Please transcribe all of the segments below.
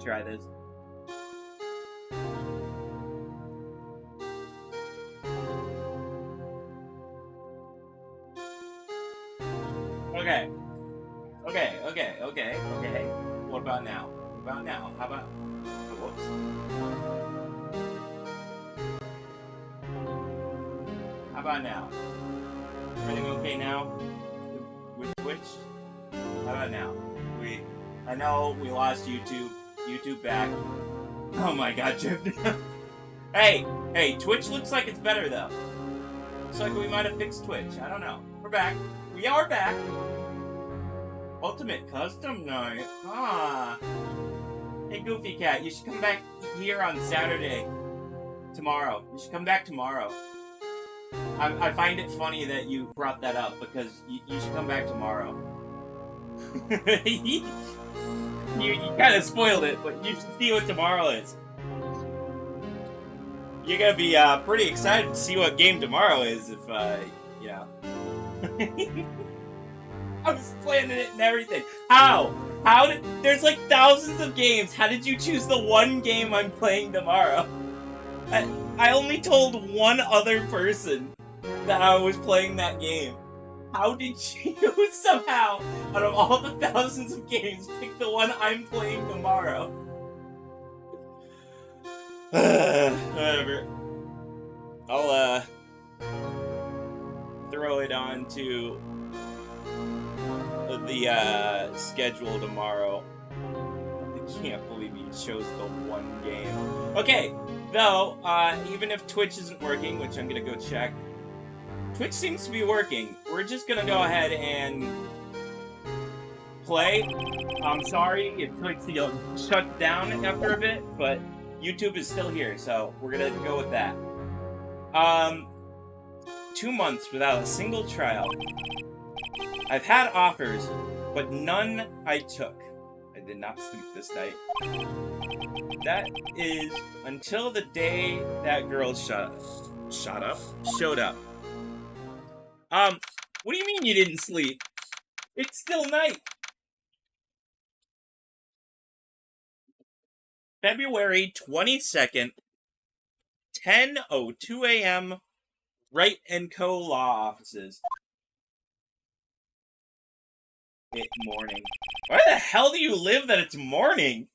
try this. Okay. Okay. What about now? How about... Whoops. How about now? Everything okay now? With Twitch? How about now? I know we lost YouTube. YouTube back. Oh my god, Jim. Hey, Twitch looks like it's better though. Looks like we might have fixed Twitch. I don't know. We're back. We are back. Ultimate Custom Night. Ah. Hey, Goofy Cat, you should come back here on Saturday. Tomorrow. You should come back tomorrow. I find it funny that you brought that up because you should come back tomorrow. you kind of spoiled it, but you should see what tomorrow is. You're gonna be pretty excited to see what game tomorrow is if, you know. I was planning it and everything. How? There's like thousands of games. How did you choose the one game I'm playing tomorrow? I only told one other person that I was playing that game. How did you somehow, out of all the thousands of games, pick the one I'm playing tomorrow? Whatever. I'll, throw it on to the, schedule tomorrow. I can't believe you chose the one game. Okay, though, even if Twitch isn't working, which I'm gonna go check, Twitch seems to be working. We're just gonna go ahead and play. I'm sorry if Twitch shuts down after a bit, but YouTube is still here, so we're gonna go with that. 2 months without a single trial. I've had offers, but none I took. I did not sleep this night. That is until the day that girl showed up. What do you mean you didn't sleep? It's still night. February 22nd, 10:02 a.m., Wright & Co. Law Offices. It's morning. Why the hell do you live that it's morning?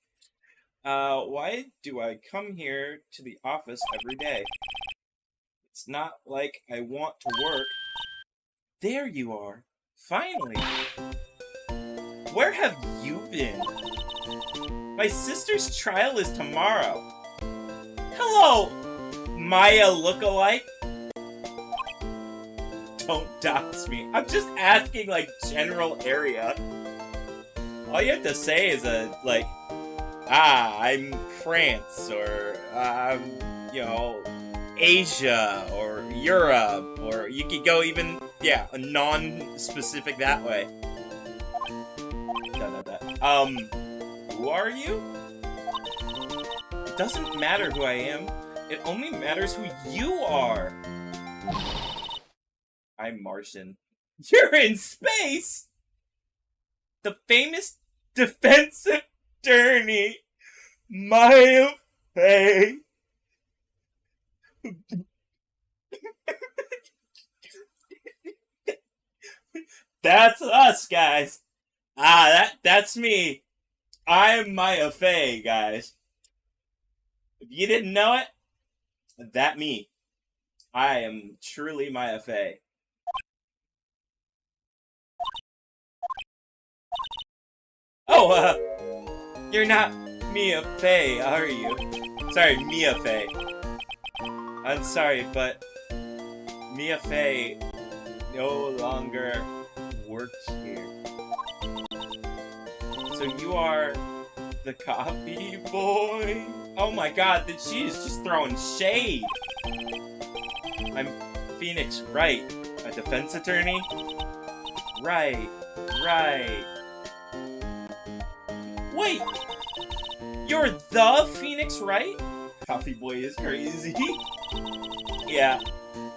Why do I come here to the office every day? It's not like I want to work. There you are. Finally. Where have you been? My sister's trial is tomorrow. Hello, Maya lookalike. Don't dox me. I'm just asking, like, general area. All you have to say is, like, I'm France, or, you know, Asia, or Europe, or you could go even, yeah, a non-specific that way. Who are you? It doesn't matter who I am. It only matters who you are. I'm Martian. You're in space! The famous defense attorney, Maya Fey. That's us, guys. That's me. I'm Maya Fey, guys. If you didn't know it, that me. I am truly Maya Fey. Oh, you're not Mia Fey, are you? Sorry, Mia Fey. I'm sorry, but Mia Fey no longer works here. So you are the copy boy? Oh my god, she is just throwing shade. I'm Phoenix Wright, a defense attorney? Right. Wait! You're the Phoenix Wright? Coffee Boy is crazy. Yeah.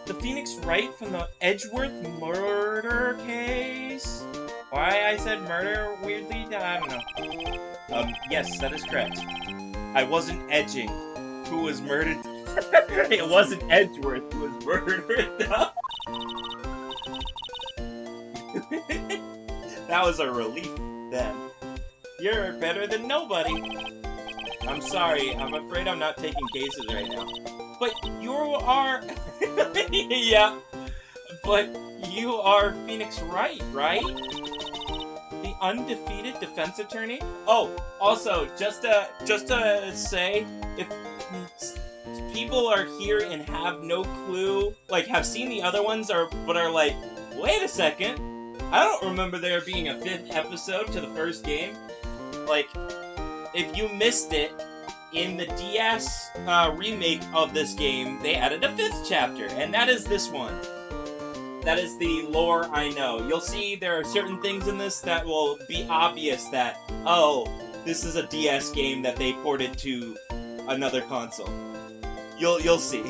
The Phoenix Wright from the Edgeworth murder case? Why I said murder weirdly? I don't know. Yes, that is correct. I wasn't edging. Who was murdered? It wasn't Edgeworth who was murdered, though. That was a relief, then. You're better than nobody. I'm sorry, I'm afraid I'm not taking cases right now. But you are... Yeah. But you are Phoenix Wright, right? The undefeated defense attorney? Oh, also, just to say, if people are here and have no clue, like, have seen the other ones, but are like, wait a second, I don't remember there being a 5th episode to the first game. Like, if you missed it, in the DS remake of this game, they added a 5th chapter, and that is this one. That is the lore I know. You'll see there are certain things in this that will be obvious that, oh, this is a DS game that they ported to another console. You'll see.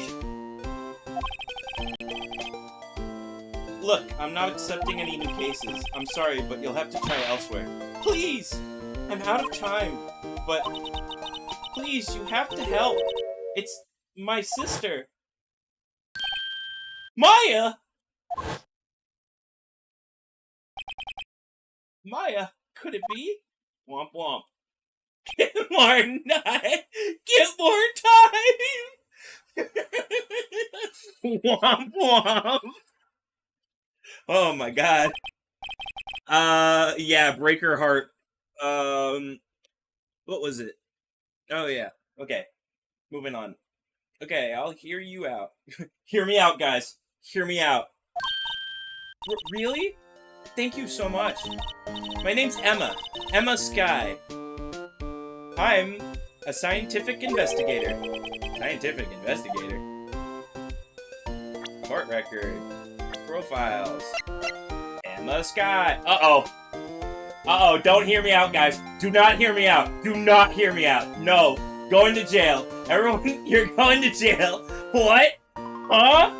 Look, I'm not accepting any new cases. I'm sorry, but you'll have to try elsewhere. Please! I'm out of time, but please, you have to help. It's my sister. Maya! Maya, could it be? Womp womp. Get more time! Get more time! Womp womp! Oh my god. Yeah, break her heart. What was it? Oh yeah. Okay. Moving on. Okay, I'll hear you out. Hear me out, guys. Hear me out. Really? Thank you so much. My name's Emma. Emma Sky. I'm a scientific investigator. Scientific investigator? Court record. Profiles. Emma Sky. Uh-oh. Uh-oh, don't hear me out, guys. Do not hear me out. Do not hear me out. No. Going to jail. Everyone, you're going to jail. What? Huh?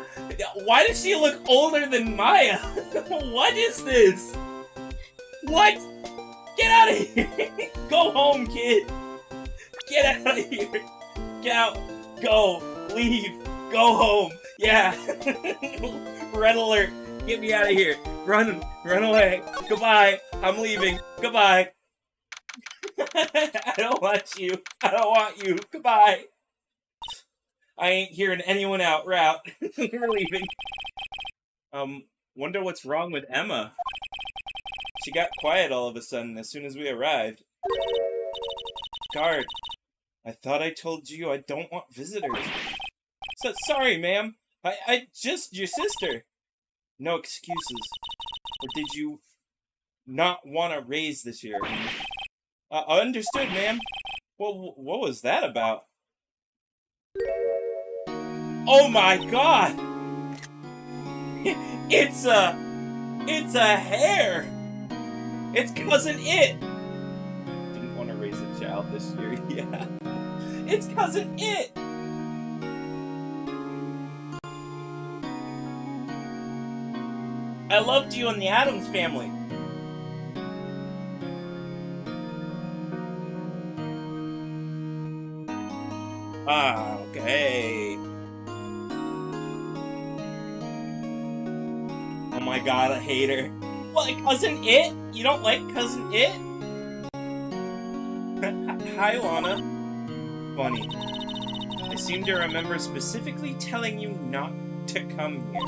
Why does she look older than Maya? What is this? What? Get out of here. Go home, kid. Get out of here. Get out. Go. Leave. Go home. Yeah. Red alert. Get me out of here. Run. Run away. Goodbye. I'm leaving. Goodbye. I don't want you. I don't want you. Goodbye. I ain't hearing anyone out. Route. We're leaving. Wonder what's wrong with Emma. She got quiet all of a sudden as soon as we arrived. Guard, I thought I told you I don't want visitors. So sorry, ma'am. I just your sister. No excuses. Or did you not want to raise this year? Understood, ma'am. Well, what was that about? Oh my god! It's a hair! It's Cousin It! Didn't want to raise a child this year, yeah. It's Cousin It! I loved you in the Addams Family. Ah, okay. Oh my god, I hate her. What, Cousin It? You don't like Cousin It? Hi, Lana. Funny. I seem to remember specifically telling you not to come here.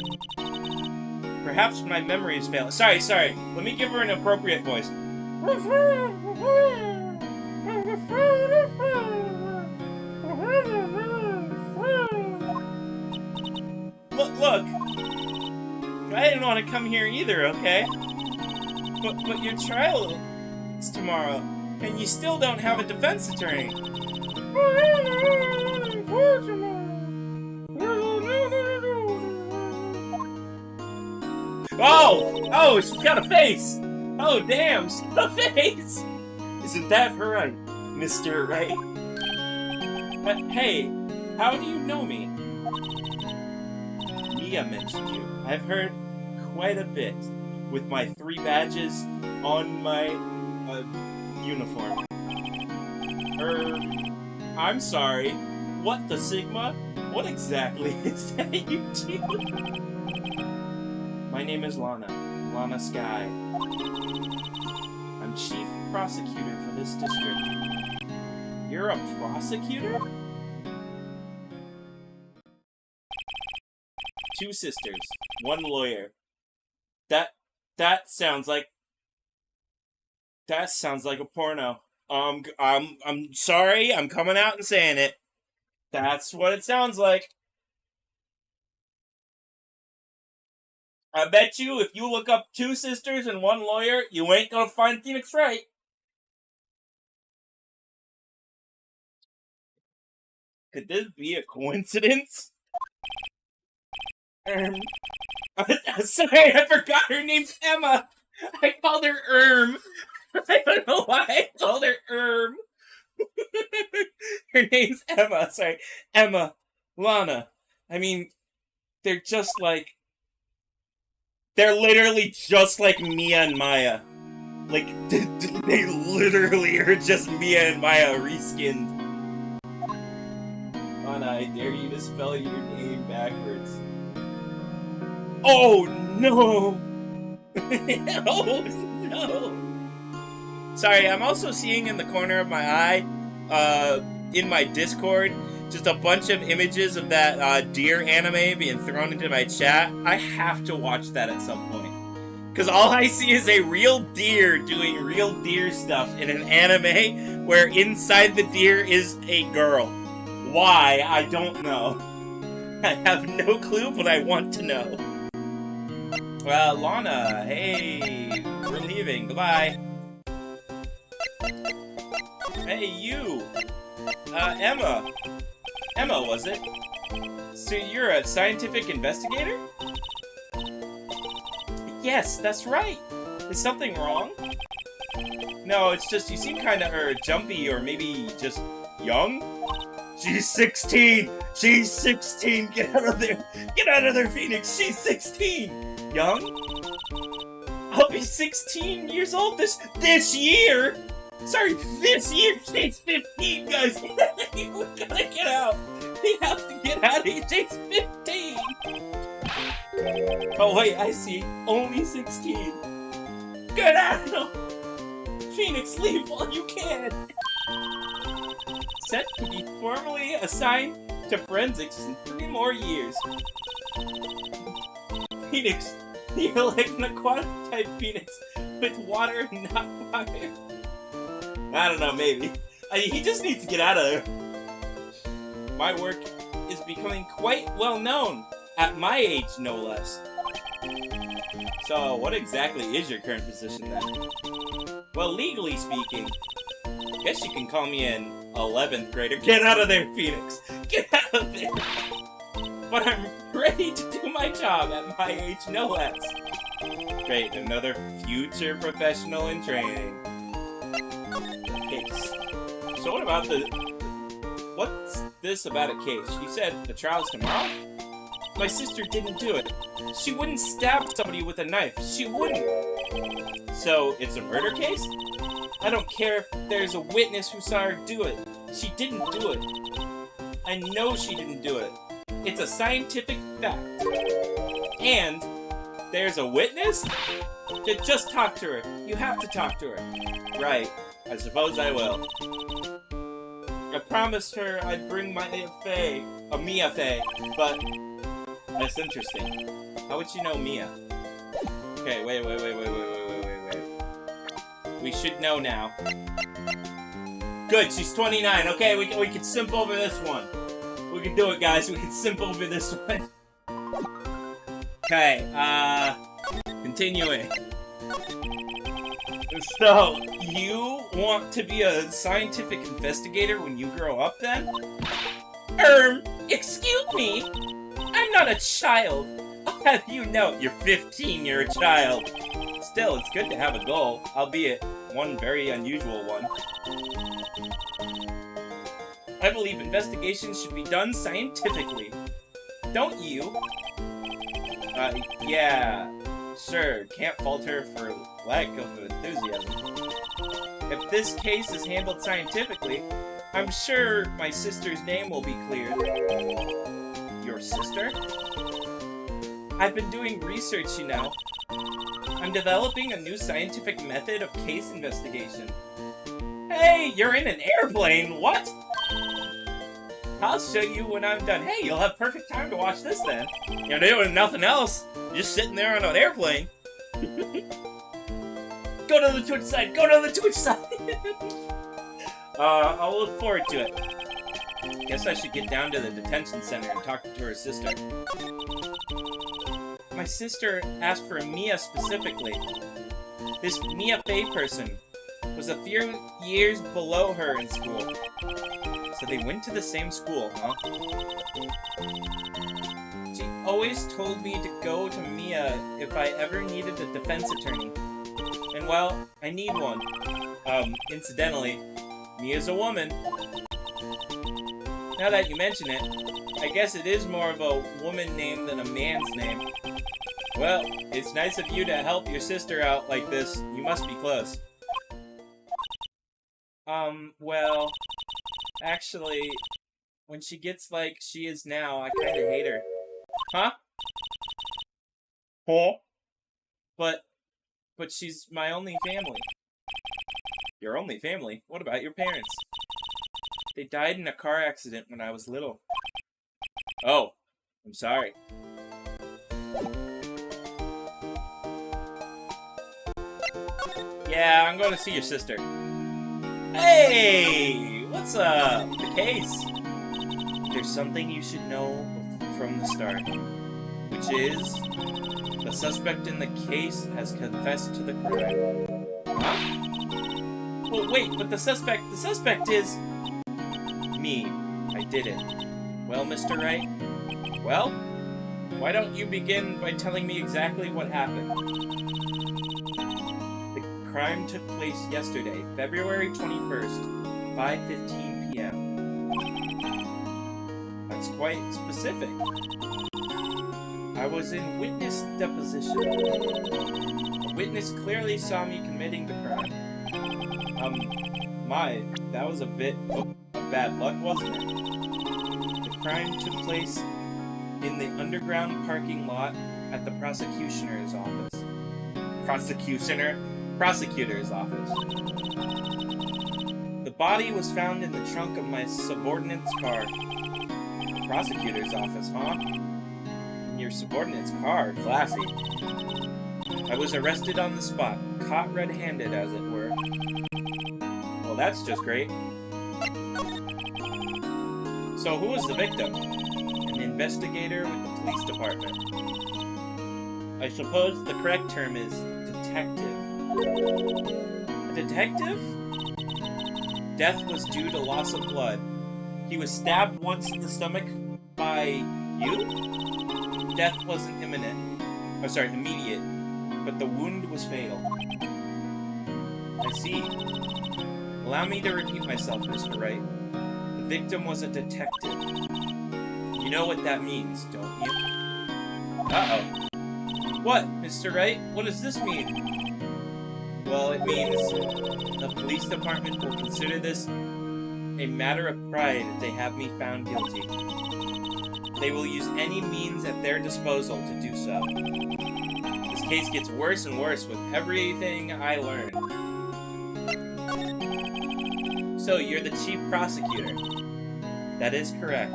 Perhaps my memory is failing. Sorry. Let me give her an appropriate voice. Look. I didn't want to come here either, okay? But your trial is tomorrow, and you still don't have a defense attorney. Oh, she's got a face! Oh, damn, she's got a face! Isn't that right, Mr. Wright? But hey, how do you know me? Mia mentioned you. I've heard quite a bit. with my 3 badges on my uniform. I'm sorry. What the Sigma? What exactly is that you do? My name is Lana. Lana Sky. I'm chief prosecutor for this district. You're a prosecutor? 2 sisters, 1 lawyer. That sounds like a porno. I'm sorry, I'm coming out and saying it. That's what it sounds like. I bet you if you look up 2 sisters and 1 lawyer, you ain't gonna find Phoenix Wright. Could this be a coincidence? Sorry, I forgot her name's Emma. I called her I don't know why I called her Her name's Emma. Sorry, Emma, Lana. I mean, they're literally just like Mia and Maya. Like, they literally are just Mia and Maya reskinned. Lana, I dare you to spell your name backwards. Oh no! Oh no! Sorry, I'm also seeing in the corner of my eye, in my Discord, just a bunch of images of that deer anime being thrown into my chat. I have to watch that at some point. Because all I see is a real deer doing real deer stuff in an anime where inside the deer is a girl. Why? I don't know. I have no clue, but I want to know. Well, Lana, hey, we're leaving. Goodbye. Hey, you. Emma. Emma, was it? So you're a scientific investigator? Yes, that's right. Is something wrong? No, it's just you seem kind of jumpy or maybe just young. She's 16. She's 16. Get out of there. Get out of there, Phoenix. She's 16. Young? I'll be 16 years old this year. Sorry, this year. She's 15, guys. We gotta get out. We have to get out of here. She's 15. Oh wait, I see. Only 16. Get out! Phoenix, leave while you can. Set to be formally assigned to forensics in 3 more years. Phoenix, you're like an aquatic type Phoenix with water and not fire. I don't know, maybe. He just needs to get out of there. My work is becoming quite well known. At my age, no less. So, what exactly is your current position then? Well, legally speaking, I guess you can call me an 11th grader. Get out of there, Phoenix! Get out of there! But I'm ready to do my job at my age, no less. Great, another future professional in training. Case. So what about what's this about a case? You said the trial's tomorrow? My sister didn't do it. She wouldn't stab somebody with a knife. She wouldn't. So, it's a murder case? I don't care if there's a witness who saw her do it. She didn't do it. I know she didn't do it. It's a scientific fact. And there's a witness? Just talk to her. You have to talk to her. Right. I suppose I will. I promised her I'd bring my Mia Faye, but that's interesting. How would you know Mia? Okay, wait. We should know now. Good, she's 29. Okay, we can simp over this one. We can do it, guys. We can simp over this one. Okay, continuing. So, you want to be a scientific investigator when you grow up, then? Excuse me? I'm not a child. I'll have you know, you're 15, you're a child. Still, it's good to have a goal, albeit one very unusual one. I believe investigations should be done scientifically. Don't you? Yeah. Sure, can't fault her for lack of enthusiasm. If this case is handled scientifically, I'm sure my sister's name will be cleared. Your sister? I've been doing research, you know. I'm developing a new scientific method of case investigation. Hey, you're in an airplane! What? I'll show you when I'm done. Hey, you'll have perfect time to watch this then. You're doing nothing else. You're just sitting there on an airplane. Go to the Twitch side! Go to the Twitch side! I'll look forward to it. Guess I should get down to the detention center and talk to her sister. My sister asked for Mia specifically. This Mia Fey person was a few years below her in school. So they went to the same school, huh? She always told me to go to Mia if I ever needed a defense attorney. And well, I need one. Incidentally, Mia's a woman. Now that you mention it, I guess it is more of a woman name than a man's name. Well, it's nice of you to help your sister out like this. You must be close. Well, actually, when she gets like she is now, I kinda hate her. Huh? Huh? But she's my only family. Your only family? What about your parents? They died in a car accident when I was little. Oh, I'm sorry. Yeah, I'm going to see your sister. Hey! What's up? The case. There's something you should know from the start, which is the suspect in the case has confessed to the crime. Huh? Well, wait, but the suspect is... me. I did it. Well, Mr. Wright? Well, why don't you begin by telling me exactly what happened? The crime took place yesterday, February 21st, 5:15 p.m. That's quite specific. I was in witness deposition. A witness clearly saw me committing the crime. That was a bit of bad luck, wasn't it? The crime took place in the underground parking lot at the prosecutor's office. Prosecutor's office. The body was found in the trunk of my subordinate's car. Prosecutor's office, huh? In your subordinate's car, classy. I was arrested on the spot, caught red-handed, as it were. Well, that's just great. So who was the victim? An investigator with the police department. I suppose the correct term is detective. A detective? Death was due to loss of blood. He was stabbed once in the stomach by you? Death wasn't immediate, but the wound was fatal. I see. Allow me to repeat myself, Mr. Wright. The victim was a detective. You know what that means, don't you? Uh-oh. What, Mr. Wright? What does this mean? Well, it means the police department will consider this a matter of pride if they have me found guilty. They will use any means at their disposal to do so. This case gets worse and worse with everything I learn. So, you're the chief prosecutor. That is correct.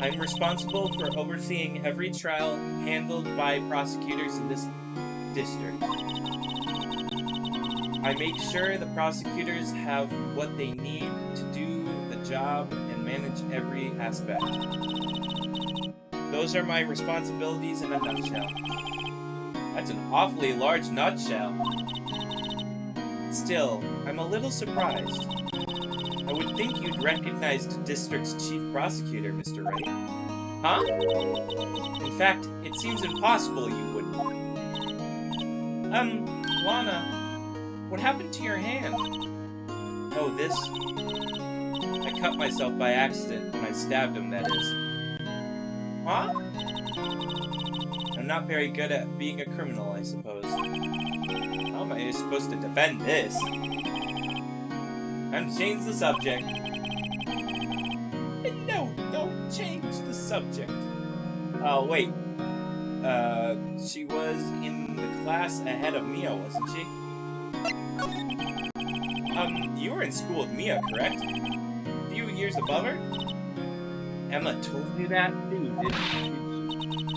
I'm responsible for overseeing every trial handled by prosecutors in this district. I make sure the prosecutors have what they need to do the job and manage every aspect. Those are my responsibilities in a nutshell. That's an awfully large nutshell. Still, I'm a little surprised. I would think you'd recognize the district's chief prosecutor, Mr. Wright. Huh? In fact, it seems impossible you wouldn't. Lana, what happened to your hand? Oh, this? I cut myself by accident when I stabbed him, that is. Huh? not very good at being a criminal, I suppose. How am I supposed to defend this? Time to change the subject. No, don't change the subject. Oh, wait. She was in the class ahead of Mia, wasn't she? You were in school with Mia, correct? A few years above her? Emma told you that too, didn't she?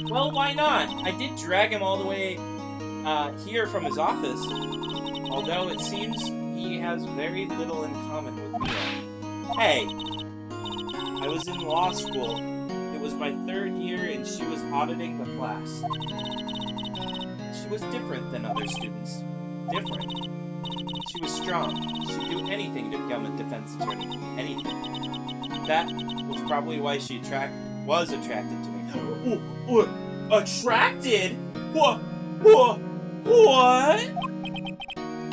Well, why not? I did drag him all the way, here from his office. Although it seems he has very little in common with Mia. Hey! I was in law school. It was my 3rd year and she was auditing the class. She was different than other students. Different. She was strong. She'd do anything to become a defense attorney. Anything. That was probably why she was attracted to me. Attracted? What?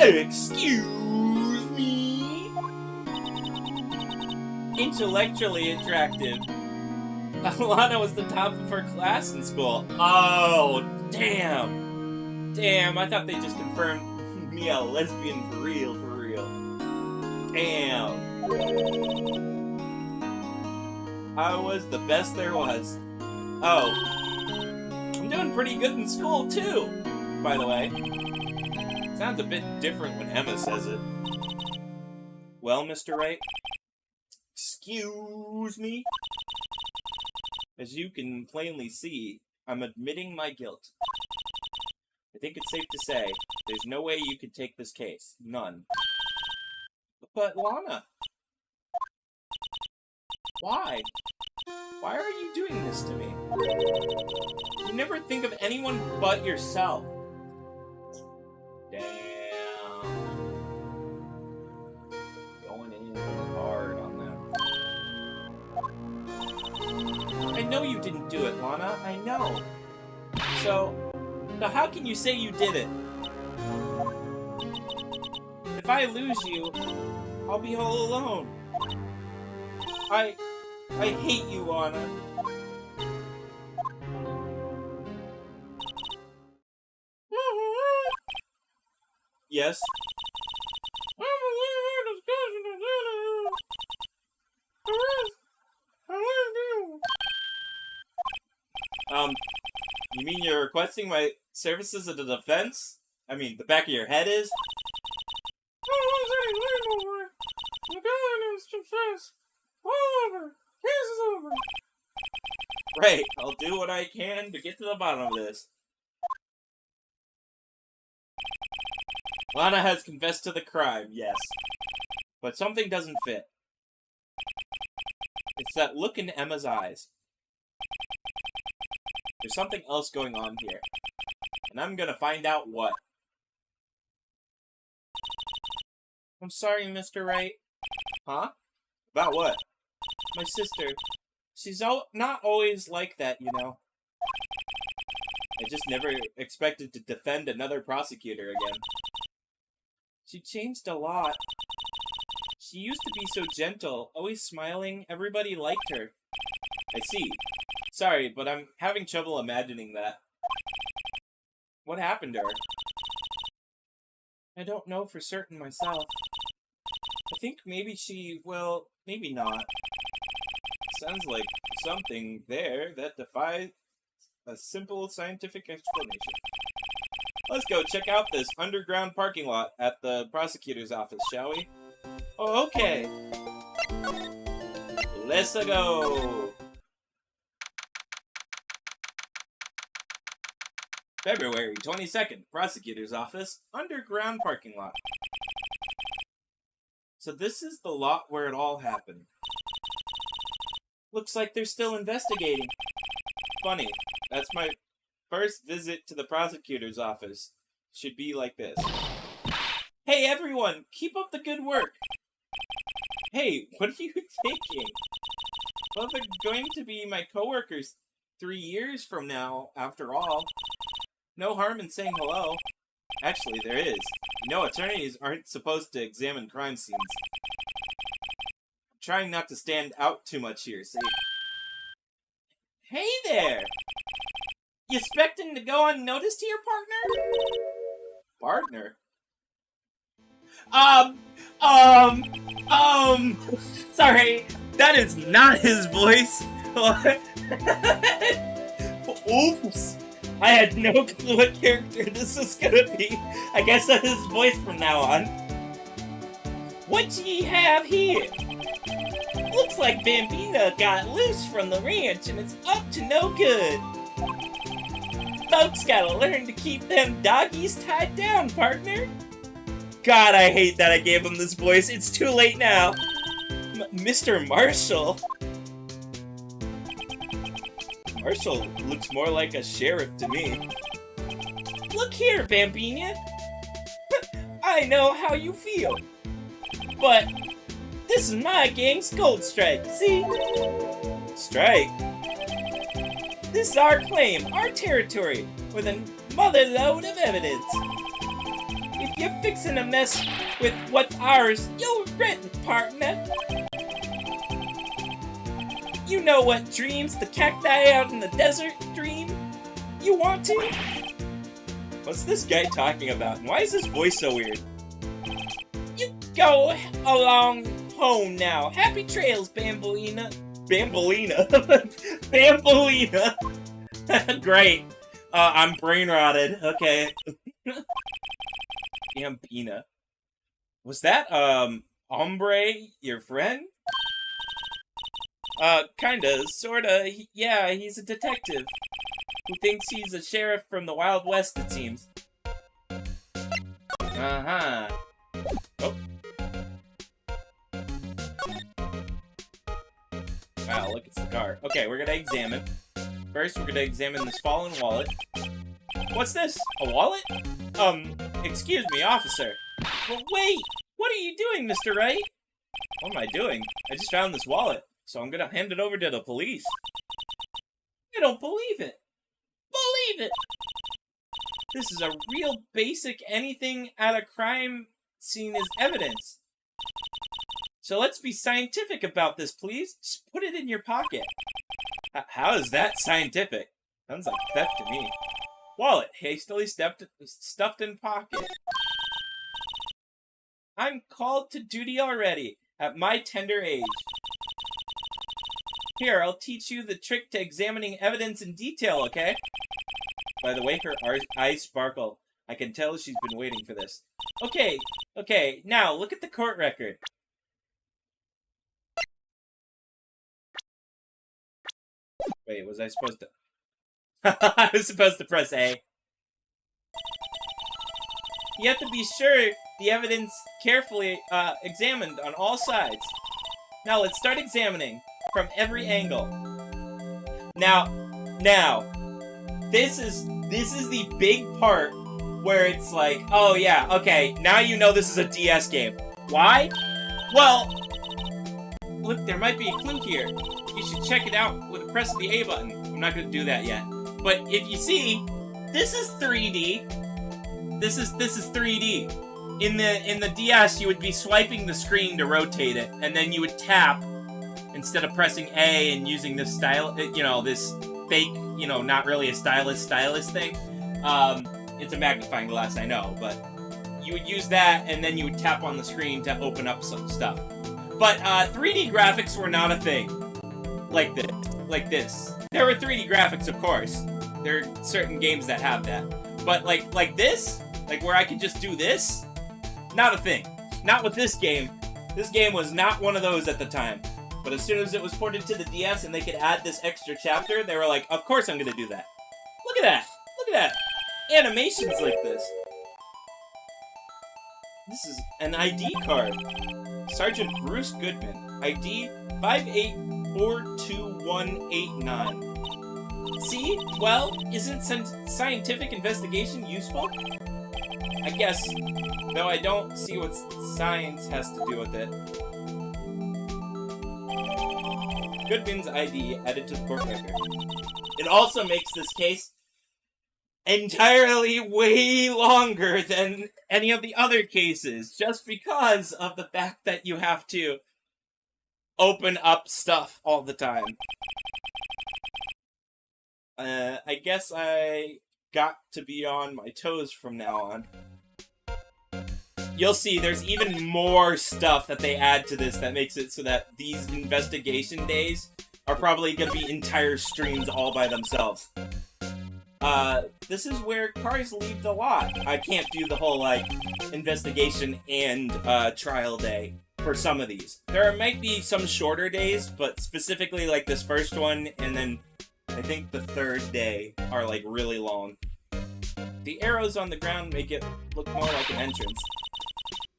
Excuse me? Intellectually attractive. Alana was the top of her class in school. Oh, damn. Damn, I thought they just confirmed me a lesbian for real. Damn. I was the best there was. Oh. I'm doing pretty good in school, too, by the way. Sounds a bit different when Emma says it. Well, Mr. Wright? Excuse me? As you can plainly see, I'm admitting my guilt. I think it's safe to say, there's no way you could take this case. None. But, Lana... Why? Why are you doing this to me? You never think of anyone but yourself. Damn. Going in hard on that. I know you didn't do it, Lana. I know. So how can you say you did it? If I lose you, I'll be all alone. I hate you, Anna. Yes? You mean you're requesting my services as a defense? I mean, the back of your head is? Right, I'll do what I can to get to the bottom of this. Lana has confessed to the crime, yes. But something doesn't fit. It's that look in Emma's eyes. There's something else going on here. And I'm gonna find out what. I'm sorry, Mr. Wright. Huh? About what? My sister. She's not always like that, you know. I just never expected to defend another prosecutor again. She changed a lot. She used to be so gentle, always smiling. Everybody liked her. I see. Sorry, but I'm having trouble imagining that. What happened to her? I don't know for certain myself. I think maybe she, well, maybe not. Sounds like something there that defies a simple scientific explanation. Let's go check out this underground parking lot at the prosecutor's office, shall we? Oh, okay. Let's go. February 22nd, prosecutor's office, underground parking lot. So this is the lot where it all happened. Looks like they're still investigating. Funny, that's my first visit to the prosecutor's office. Should be like this. Hey everyone, keep up the good work. Hey, what are you thinking? Well, they're going to be my coworkers 3 years from now, after all. No harm in saying hello. Actually, there is. You know, attorneys aren't supposed to examine crime scenes. I'm trying not to stand out too much here, see? Hey there! You expecting to go unnoticed here, partner? Sorry, that is not his voice. Oops. I had no clue what character this was gonna be. I guess that's his voice from now on. What do ye have here? Looks like Bambina got loose from the ranch and it's up to no good. Folks gotta learn to keep them doggies tied down, partner. God, I hate that I gave him this voice. It's too late now. Mr. Marshall? Marshall looks more like a sheriff to me. Look here, Bambina. I know how you feel. But this is my gang's gold strike, see? Strike? This is our claim, our territory, with a mother load of evidence. If you're fixing a mess with what's ours, you'll regret it, partner. You know what dreams the cacti out in the desert dream? You want to? What's this guy talking about? And why is his voice so weird? You go along home now. Happy trails, Bambolina. Bambolina? Bambolina! Great. I'm brain rotted. Okay. Bambina. Was that, Hombre, your friend? Kinda, sorta. Yeah, he's a detective. Who thinks he's a sheriff from the Wild West, it seems. Uh-huh. Oh. Wow, look, it's the car. Okay, we're gonna examine. First, we're gonna examine this fallen wallet. What's this? A wallet? Excuse me, officer. But wait! What are you doing, Mr. Wright? What am I doing? I just found this wallet, so I'm gonna hand it over to the police. I don't believe it. Believe it! This is a real basic anything at a crime scene is evidence. So let's be scientific about this, please. Just put it in your pocket. How is that scientific? Sounds like theft to me. Wallet, hastily stuffed in pocket. I'm called to duty already, at my tender age. Here, I'll teach you the trick to examining evidence in detail, okay? By the way, her eyes sparkle. I can tell she's been waiting for this. Okay, now look at the court record. Wait, was I supposed to... I was supposed to press A. You have to be sure the evidence carefully examined on all sides. Now, let's start examining from every angle. Now, this is the big part where it's like, oh yeah, okay, now you know this is a DS game. Why? Well, look, there might be a clue here. You should check it out with a press of the A button. I'm not gonna do that yet. But if you see, this is 3D. This is 3D. In the DS, you would be swiping the screen to rotate it, and then you would tap instead of pressing A and using this style, this fake, not really a stylus thing. It's a magnifying glass, I know, but you would use that, and then you would tap on the screen to open up some stuff. But 3D graphics were not a thing like this. There were 3D graphics, of course. There are certain games that have that. But like this, like where I could just do this, not a thing. Not with this game. This game was not one of those at the time. But as soon as it was ported to the DS and they could add this extra chapter, they were like, of course I'm gonna do that. Look at that! Look at that! Animations like this. This is an ID card. Sergeant Bruce Goodman. ID 584189. See? Well, isn't scientific investigation useful? I guess, though I don't see what science has to do with it. Goodman's ID added to the court record. It also makes this case entirely way longer than any of the other cases, just because of the fact that you have to open up stuff all the time. I guess I got to be on my toes from now on. You'll see there's even more stuff that they add to this that makes it so that these investigation days are probably going to be entire streams all by themselves. This is where cars leave the lot. I can't do the whole, like, investigation and, trial day for some of these. There might be some shorter days, but specifically, like, this first one, and then I think the third day are, like, really long. The arrows on the ground make it look more like an entrance.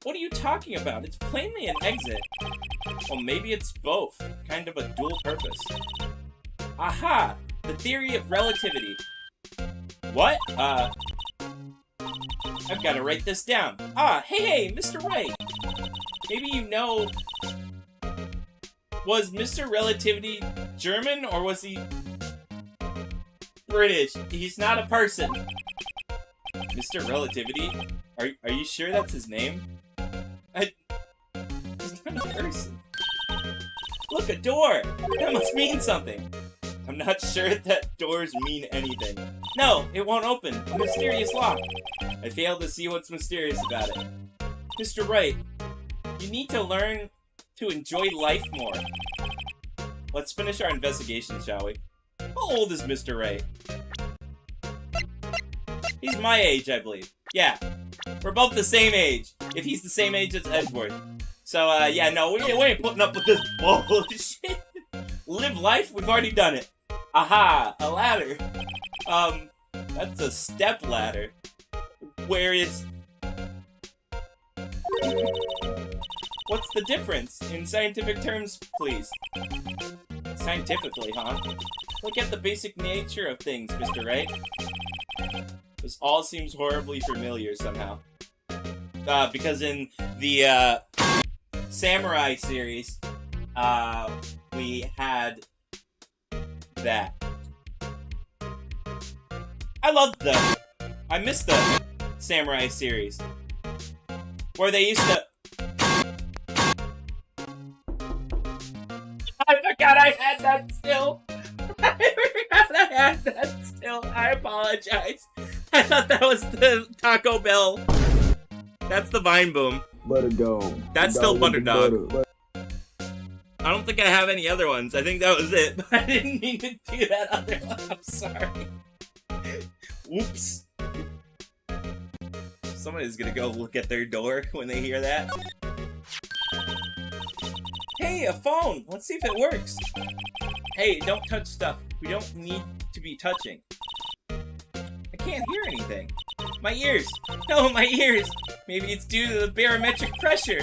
What are you talking about? It's plainly an exit. Well, maybe it's both. Kind of a dual purpose. Aha! The theory of relativity. What? I've got to write this down. Ah, hey, Mr. Wright. Maybe you know... Was Mr. Relativity German, or was he... British? He's not a person. Mr. Relativity? Are you sure that's his name? He's not a person. Look, a door! That must mean something. I'm not sure that doors mean anything. No, it won't open. A mysterious lock. I fail to see what's mysterious about it. Mr. Wright, you need to learn to enjoy life more. Let's finish our investigation, shall we? How old is Mr. Wright? He's my age, I believe. Yeah, we're both the same age. If he's the same age as Edgeworth. So, yeah, no, we ain't putting up with this bullshit. Live life? We've already done it. Aha, a ladder. That's a step ladder. Where is... What's the difference? In scientific terms, please. Scientifically, huh? Look at the basic nature of things, Mr. Wright. This all seems horribly familiar somehow. Because in the, Samurai series, we had that. I miss the Samurai series. Where they used to... I forgot I had that still! I apologize. I thought that was the Taco Bell. That's the Vine Boom. Butter dog. That's still Butter Dog. I don't think I have any other ones. I think that was it. But I didn't mean to do that other one. I'm sorry. Whoops. Somebody's gonna go look at their door when they hear that. Hey, a phone! Let's see if it works. Hey, don't touch stuff. We don't need to be touching. I can't hear anything. My ears! No, my ears! Maybe it's due to the barometric pressure.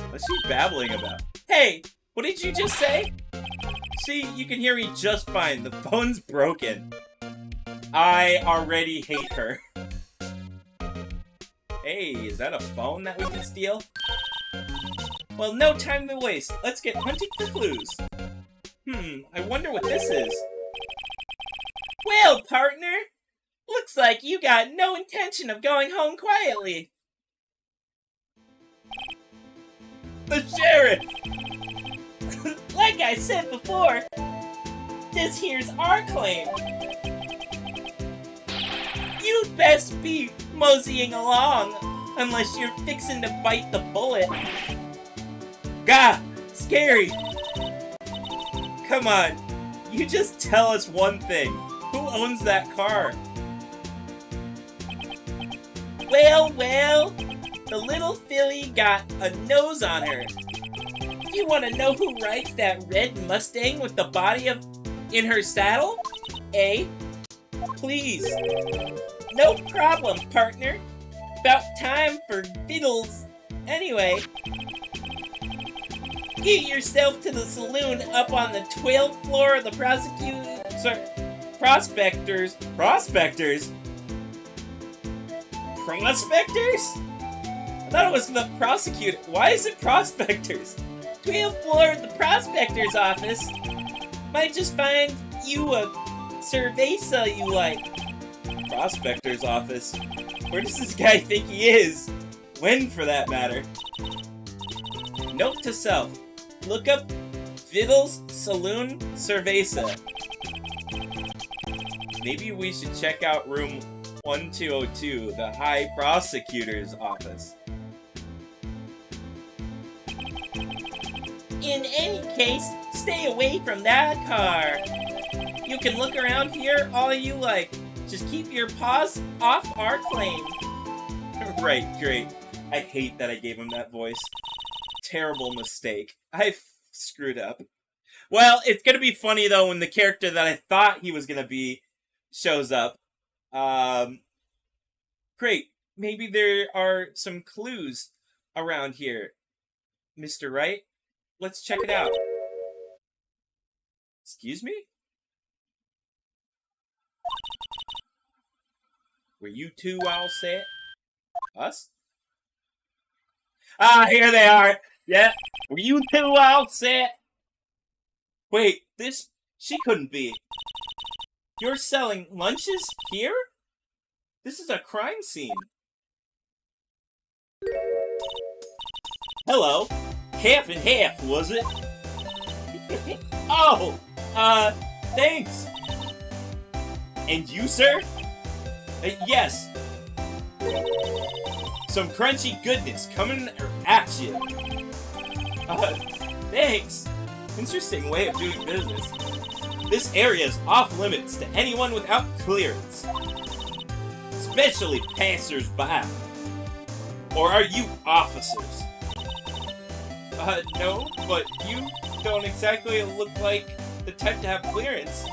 What's she babbling about? Hey! What did you just say? See, you can hear me just fine. The phone's broken. I already hate her. Hey, is that a phone that we can steal? Well, no time to waste. Let's get hunting for clues. I wonder what this is. Well, partner! Looks like you got no intention of going home quietly. The sheriff! Like I said before, this here's our claim. You'd best be moseying along, unless you're fixing to bite the bullet. Gah! Scary! Come on, you just tell us one thing. Who owns that car? Well, the little filly got a nose on her. You want to know who rides that red Mustang with the body in her saddle? Eh? Please. No problem, partner. About time for fiddles. Anyway, get yourself to the saloon up on the 12th floor of the Prospectors? Prospectors? I thought it was the prosecutor. Why is it Prospectors? 12th floor of the Prospector's office. Might just find you a cerveza you like. Prospector's office? Where does this guy think he is? When, for that matter? Note to self. Look up Viddle's Saloon Cerveza. Maybe we should check out room 1202, the High Prosecutor's office. In any case, stay away from that car. You can look around here all you like. Just keep your paws off our claim. Right, great. I hate that I gave him that voice. Terrible mistake. I screwed up. Well, it's gonna be funny though when the character that I thought he was gonna be shows up. Great. Maybe there are some clues around here. Mr. Wright? Let's check it out. Excuse me? Were you two all set? Us? Ah, here they are! Yeah, were you two all set? Wait, she couldn't be. You're selling lunches here? This is a crime scene. Hello. Half and half, was it? Oh, thanks. And you, sir? Yes. Some crunchy goodness coming at you. Thanks. Interesting way of doing business. This area is off limits to anyone without clearance. Especially passers-by. Or are you officers? No, but you don't exactly look like the type to have clearance.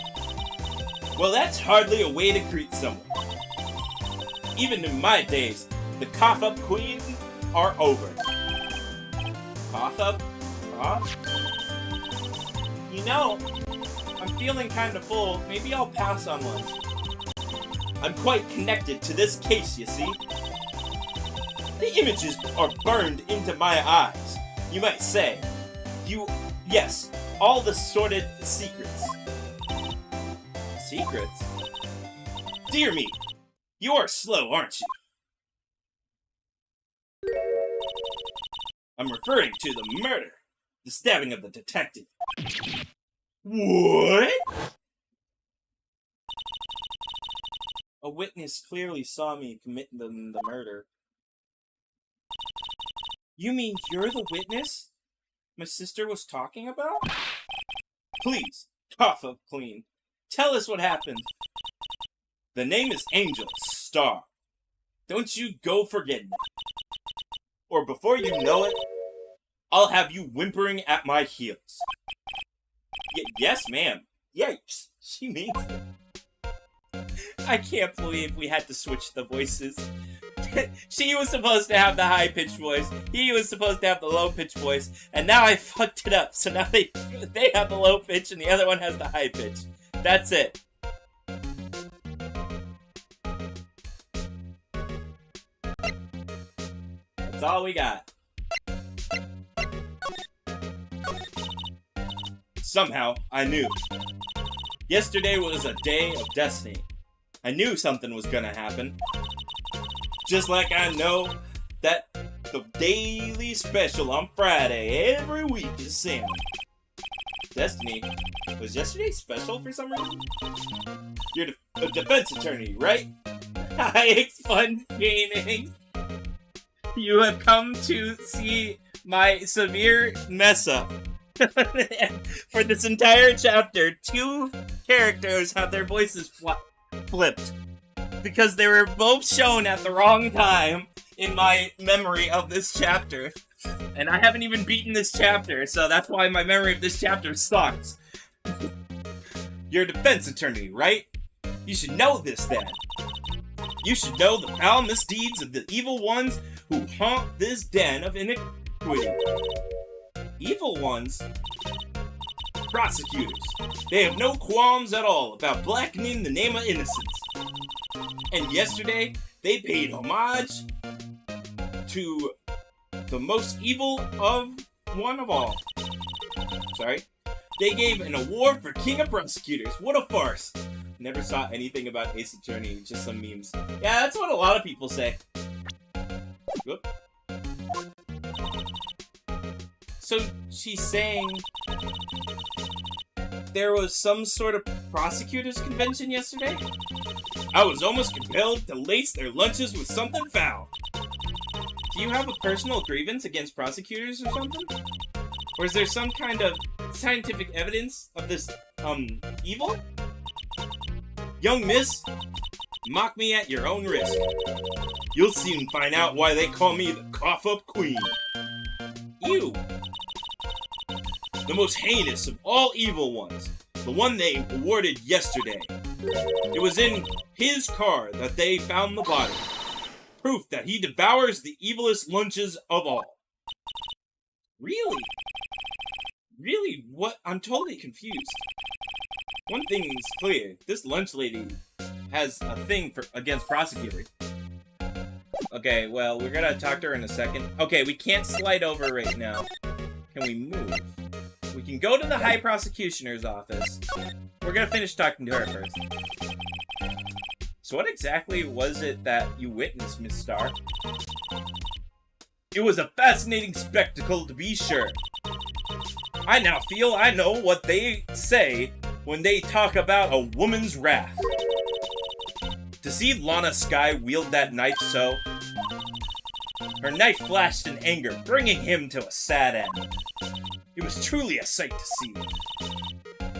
Well, that's hardly a way to greet someone. Even in my days, the cough-up queen are over. Cough-up? Cough? You know, I'm feeling kinda full. Maybe I'll pass on lunch. I'm quite connected to this case, you see. The images are burned into my eyes, you might say. Yes, all the sordid secrets. Secrets? Dear me, you are slow, aren't you? I'm referring to the murder. The stabbing of the detective. What? A witness clearly saw me commit the murder. You mean you're the witness my sister was talking about? Please, cough up clean. Tell us what happened. The name is Angel Star. Don't you go forgetting it. Or before you know it, I'll have you whimpering at my heels. Yes, ma'am. Yikes. She means it. I can't believe we had to switch the voices. She was supposed to have the high-pitched voice, he was supposed to have the low-pitched voice, and now I fucked it up, so now they have the low pitch and the other one has the high pitch. That's it. That's all we got. Somehow, I knew. Yesterday was a day of destiny. I knew something was gonna happen. Just like I know that the daily special on Friday every week is salmon. Destiny? Was yesterday special for some reason? You're a defense attorney, right? Hi, Expunge Gaming. You have come to see my severe mess up. For this entire chapter, 2 characters have their voices flipped. Because they were both shown at the wrong time in my memory of this chapter. And I haven't even beaten this chapter, so that's why my memory of this chapter sucks. You're a defense attorney, right? You should know this then. You should know the foul misdeeds of the evil ones who haunt this den of iniquity. Evil ones? Prosecutors. They have no qualms at all about blackening the name of innocence. And yesterday, they paid homage to the most evil of one of all. Sorry. They gave an award for King of Prosecutors. What a farce. Never saw anything about Ace Attorney, just some memes. Yeah, that's what a lot of people say. Whoop. So, she's saying... there was some sort of prosecutors convention yesterday? I was almost compelled to lace their lunches with something foul. Do you have a personal grievance against prosecutors or something? Or is there some kind of scientific evidence of this, evil? Young miss, mock me at your own risk. You'll soon find out why they call me the cough-up queen. Ew. The most heinous of all evil ones. The one they awarded yesterday. It was in his car that they found the body. Proof that he devours the evilest lunches of all. Really? Really? What? I'm totally confused. One thing is clear. This lunch lady has a thing against prosecutors. Okay, well, we're gonna talk to her in a second. Okay, we can't slide over right now. Can we move? We can go to the High Prosecutioner's office. We're gonna finish talking to her first. So what exactly was it that you witnessed, Miss Starr? It was a fascinating spectacle, to be sure. I now feel I know what they say when they talk about a woman's wrath. To see Lana Skye wield that knife so... Her knife flashed in anger, bringing him to a sad end. It was truly a sight to see.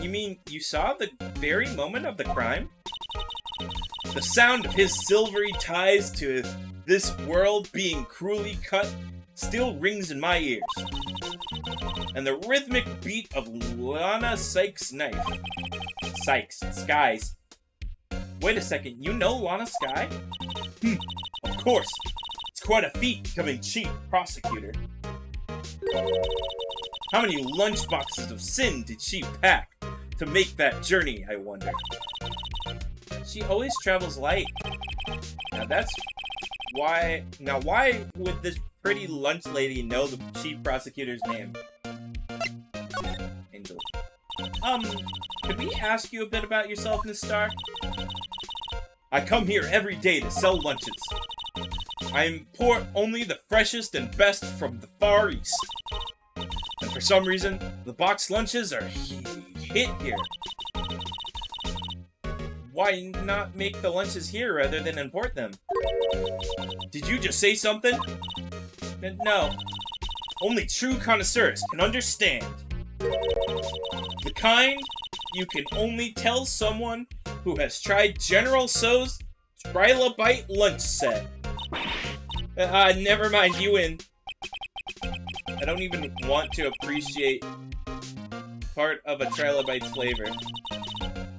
You mean you saw the very moment of the crime? The sound of his silvery ties to this world being cruelly cut still rings in my ears. And the rhythmic beat of Lana Sykes' knife. Skye's. Wait a second, you know Lana Skye? Of course. It's quite a feat becoming chief prosecutor. How many lunchboxes of sin did she pack to make that journey, I wonder? She always travels light. Now that's why... Now why would this pretty lunch lady know the chief prosecutor's name? Angel. Could we ask you a bit about yourself, Miss Starr? I come here every day to sell lunches. I import only the freshest and best from the Far East. And for some reason, the boxed lunches are hit here. Why not make the lunches here rather than import them? Did you just say something? No. Only true connoisseurs can understand. The kind you can only tell someone who has tried General Tso's Trilobite lunch set. Never mind, you win. I don't even want to appreciate part of a Trilobite's flavor.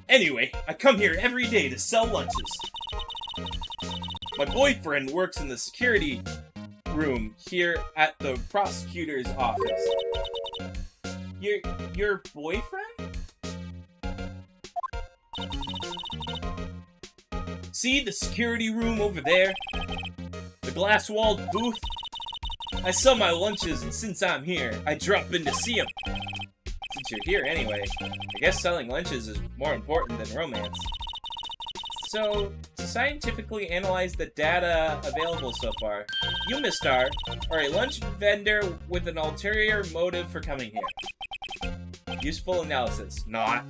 Anyway, I come here every day to sell lunches. My boyfriend works in the security room here at the prosecutor's office. Your boyfriend? See the security room over there? The glass-walled booth? I sell my lunches, and since I'm here, I drop in to see him. Since you're here anyway, I guess selling lunches is more important than romance. So, to scientifically analyze the data available so far, you, Miss Starr, are a lunch vendor with an ulterior motive for coming here. Useful analysis. Not.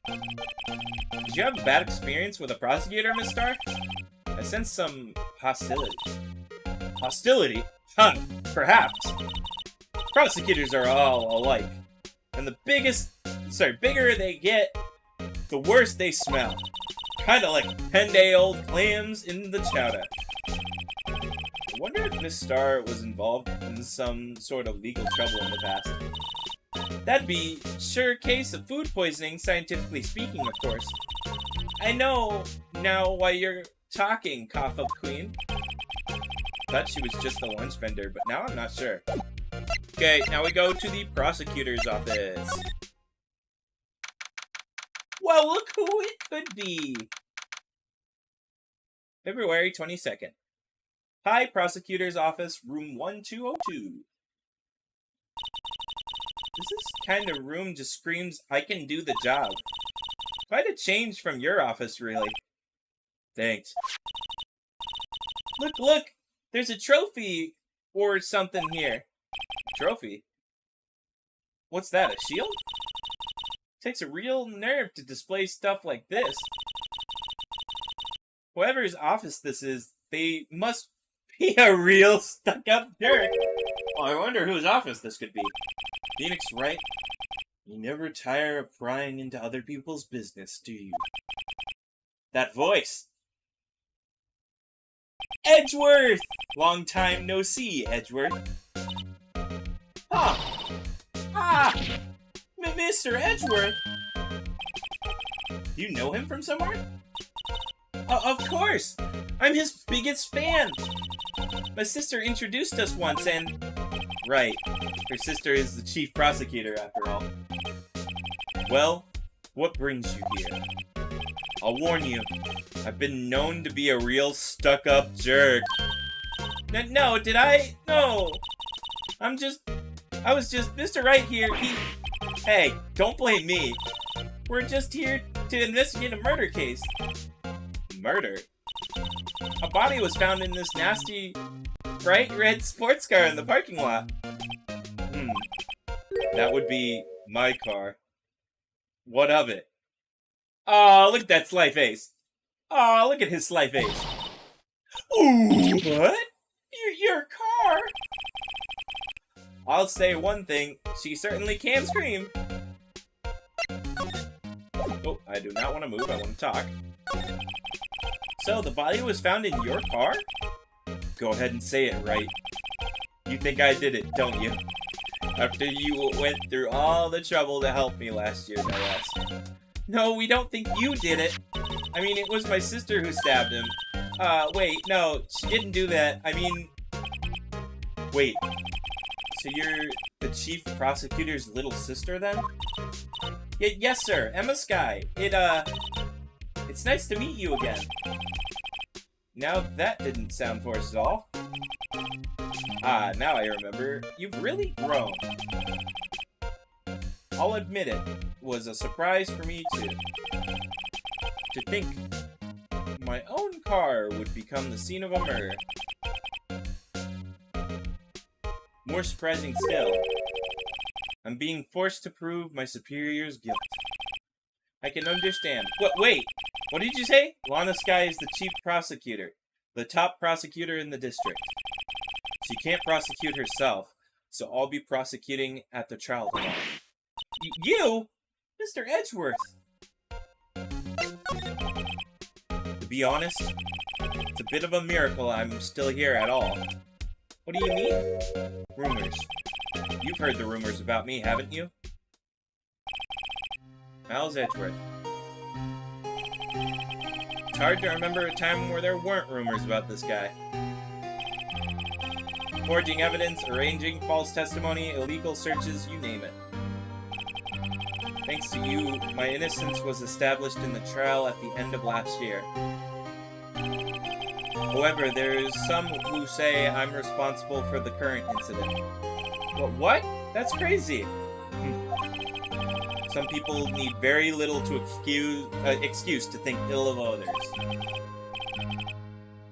Did you have a bad experience with a prosecutor, Miss Starr? I sense some hostility. Hostility? Huh, perhaps. Prosecutors are all alike. And the bigger they get, the worse they smell. Kinda like 10-day-old clams in the chowder. I wonder if Miss Starr was involved in some sort of legal trouble in the past. That'd be sure case of food poisoning, scientifically speaking, of course. I know now why you're talking, Cough-Up Queen. Thought she was just a lunch vendor, but now I'm not sure. Okay, now we go to the prosecutor's office. Well, look who it could be. February 22nd. High Prosecutor's Office, room 1202. This kind of room just screams, I can do the job. Quite a change from your office, really. Thanks. Look! There's a trophy or something here. Trophy? What's that, a shield? Takes a real nerve to display stuff like this. Whoever's office this is, they must be a real stuck-up jerk. Oh, I wonder whose office this could be. Pheonix, Wright? You never tire of prying into other people's business, do you? That voice! Edgeworth! Long time no see, Edgeworth. Huh. Ah! Mr. Edgeworth! You know him from somewhere? Of course! I'm his biggest fan! My sister introduced us once and... Right. Her sister is the chief prosecutor, after all. Well, what brings you here? I'll warn you, I've been known to be a real stuck-up jerk. No, did I? No! I was just, Mr. Wright here, Hey, don't blame me. We're just here to investigate a murder case. Murder? A body was found in this nasty, bright red sports car in the parking lot. That would be my car. What of it? Oh, look at that sly face. Oh, look at his sly face. Ooh, what? Your car? I'll say one thing, she certainly can scream. Oh, I do not want to move, I want to talk. So, the body was found in your car? Go ahead and say it, Wright. You think I did it, don't you? After you went through all the trouble to help me last year, no less. No, we don't think you did it. I mean, it was my sister who stabbed him. Wait, no, she didn't do that. I mean... Wait. So you're the chief prosecutor's little sister, then? Yes, sir. Emma Skye. It's nice to meet you again. Now that didn't sound forced at all. Ah, now I remember. You've really grown. I'll admit it was a surprise for me, too. To think my own car would become the scene of a murder. More surprising still, I'm being forced to prove my superior's guilt. I can understand. Wait! What did you say? Lana Skye is the chief prosecutor. The top prosecutor in the district. She can't prosecute herself, so I'll be prosecuting at the trial tomorrow. You? Mr. Edgeworth! To be honest, it's a bit of a miracle I'm still here at all. What do you mean? Rumors. You've heard the rumors about me, haven't you? Miles Edgeworth. It's hard to remember a time where there weren't rumors about this guy. Forging evidence, arranging false testimony, illegal searches, you name it. Thanks to you, my innocence was established in the trial at the end of last year. However, there's some who say I'm responsible for the current incident. What? That's crazy! Some people need very little to excuse to think ill of others.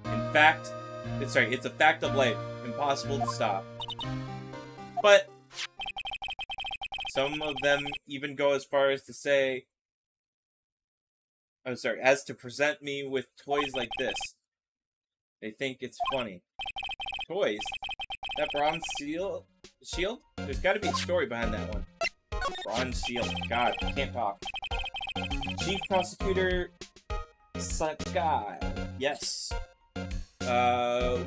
In fact, it's a fact of life, impossible to stop. But some of them even go as far as to say, as to present me with toys like this. They think it's funny. Toys? That bronze shield? There's gotta be a story behind that one. Bronze shield. God, I can't talk. Chief Prosecutor Sakai. Yes.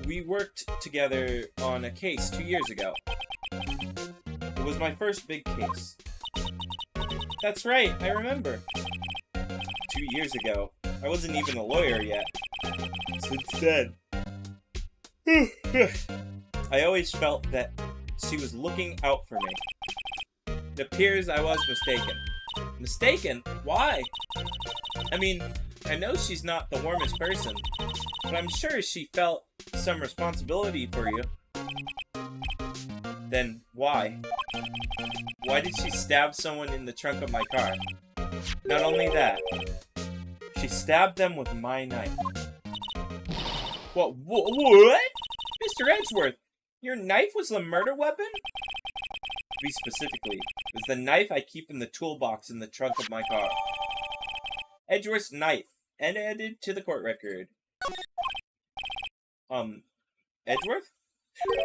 We worked together on a case 2 years ago. It was my first big case. That's right, I remember. 2 years ago. I wasn't even a lawyer yet. Since then. I always felt that she was looking out for me. It appears I was mistaken. Mistaken? Why? I mean, I know she's not the warmest person, but I'm sure she felt some responsibility for you. Then why? Why did she stab someone in the trunk of my car? Not only that, she stabbed them with my knife. What? Mr. Edgeworth, your knife was the murder weapon? be specifically, is the knife I keep in the toolbox in the trunk of my car. Edgeworth's knife, and added to the court record. Edgeworth?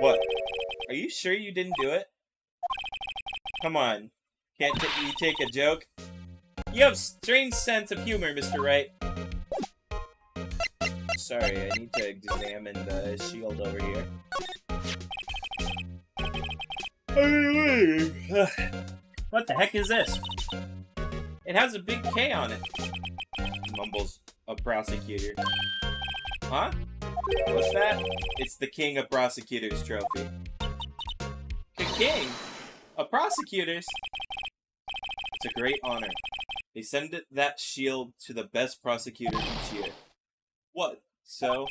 What? Are you sure you didn't do it? Come on. Can't you take a joke? You have strange sense of humor, Mr. Wright. Sorry, I need to examine the shield over here. What the heck is this? It has a big K on it. Mumbles a prosecutor. Huh? What's that? It's the King of Prosecutors trophy. The King of Prosecutors? It's a great honor. They send that shield to the best prosecutor each year. What? So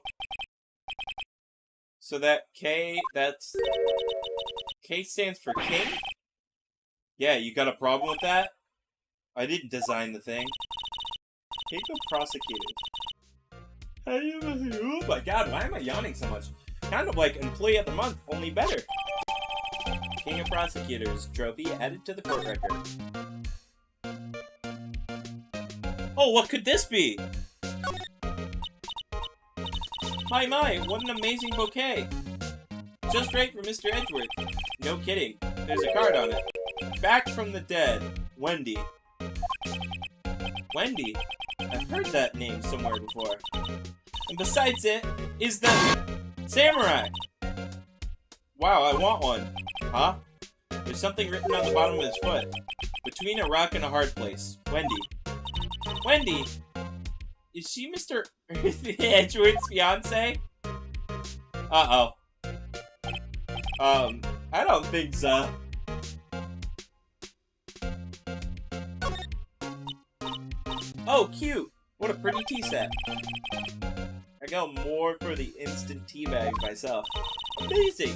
that K, K stands for King? Yeah, you got a problem with that? I didn't design the thing. King of Prosecutors. Oh my god, why am I yawning so much? Kind of like Employee of the Month, only better. King of Prosecutors trophy added to the court record. Oh, what could this be? My, what an amazing bouquet. Just right for Mr. Edgeworth. No kidding. There's a card on it. Back from the dead. Wendy. Wendy? I've heard that name somewhere before. And besides it, is the samurai. Wow, I want one. Huh? There's something written on the bottom of his foot. Between a rock and a hard place. Wendy. Wendy? Is she Mr. Edgeworth's fiance? Uh-oh. I don't think so. Oh, cute! What a pretty tea set. I go more for the instant tea bag myself. Amazing!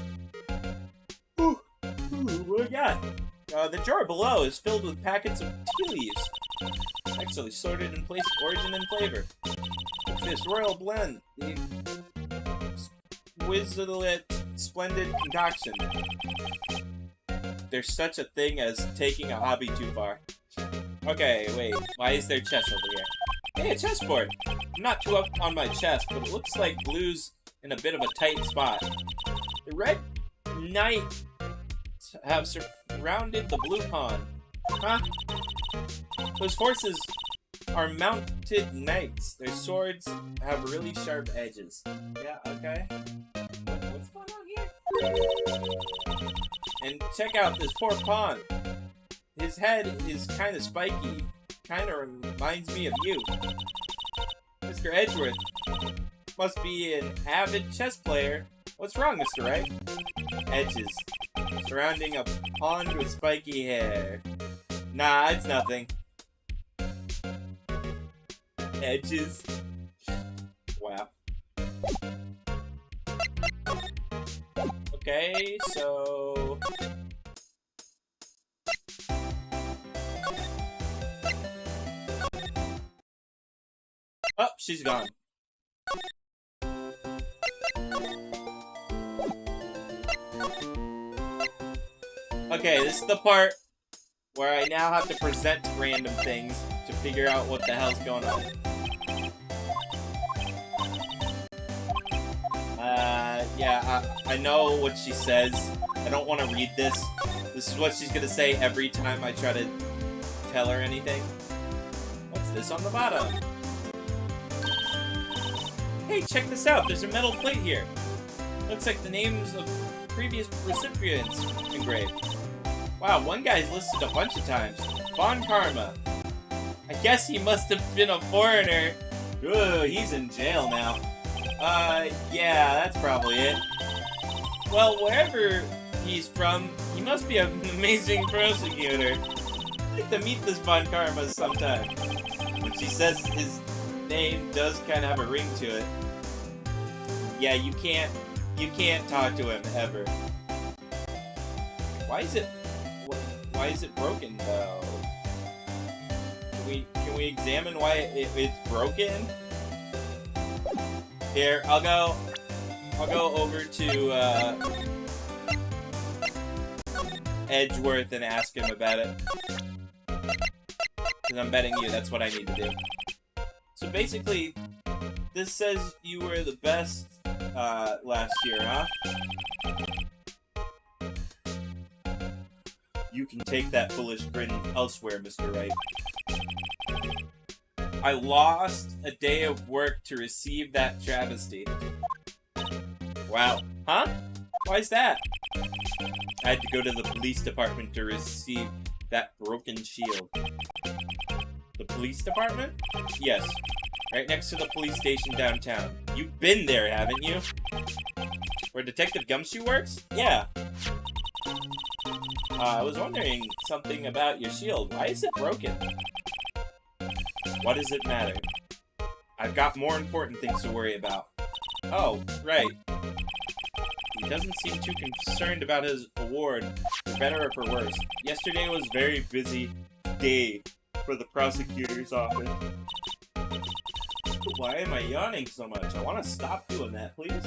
Ooh, what do I got? The drawer below is filled with packets of tea leaves. Actually sorted in place of origin and flavor. It's this royal blend. The exquisite, splendid concoction. There's such a thing as taking a hobby too far. Okay, wait. Why is there chess over here? Hey, a chessboard! I'm not too up on my chess, but it looks like blue's in a bit of a tight spot. The red knights have surrounded the blue pawn. Huh? Those forces are mounted knights. Their swords have really sharp edges. Yeah, okay. What's going on here? And check out this poor pawn. His head is kind of spiky. Kind of reminds me of you. Mr. Edgeworth must be an avid chess player. What's wrong, Mr. Wright? Edges. Surrounding a pond with spiky hair. Nah, it's nothing. Edges. Wow. Okay, so... Oh, she's gone. Okay, this is the part where I now have to present random things to figure out what the hell's going on. Yeah, I know what she says. I don't want to read this. This is what she's gonna say every time I try to tell her anything. What's this on the bottom? Hey, check this out. There's a metal plate here. Looks like the names of previous recipients engraved. Wow, one guy's listed a bunch of times. Von Karma. I guess he must have been a foreigner. Ugh, he's in jail now. Yeah, that's probably it. Well, wherever he's from, he must be an amazing prosecutor. I'd like to meet this Von Karma sometime. When she says his name does kind of have a ring to it. Yeah, you can't talk to him ever. Why is it broken though? Can we examine why it's broken? Here, I'll go Edgeworth and ask him about it. Because I'm betting you that's what I need to do. So basically, this says you were the best last year, huh? You can take that foolish grin elsewhere, Mr. Wright. I lost a day of work to receive that travesty. Wow. Huh? Why's that? I had to go to the police department to receive that broken shield. The police department? Yes. Right next to the police station downtown. You've been there, haven't you? Where Detective Gumshoe works? Yeah. I was wondering something about your shield. Why is it broken? What does it matter? I've got more important things to worry about. Oh, right. He doesn't seem too concerned about his award, for better or for worse. Yesterday was a very busy day for the prosecutor's office. Why am I yawning so much? I want to stop doing that, please.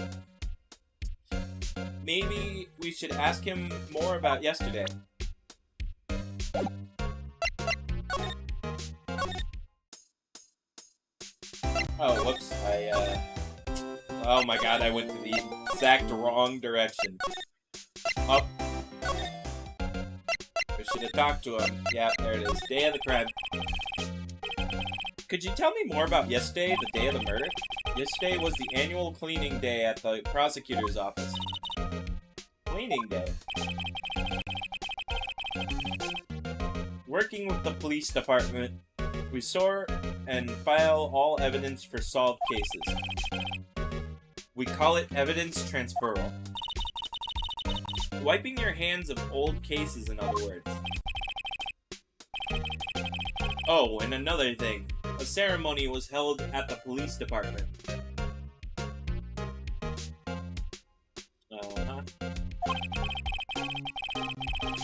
Maybe we should ask him more about yesterday. Oh, whoops. Oh my god, I went to the exact wrong direction. Up. I should have talked to him. Yeah, there it is. Day of the crime. Could you tell me more about yesterday, the day of the murder? Yesterday was the annual cleaning day at the prosecutor's office. Cleaning day. Working with the police department, we sort and file all evidence for solved cases. We call it evidence transferal. Wiping your hands of old cases, in other words. Oh, and another thing. A ceremony was held at the police department.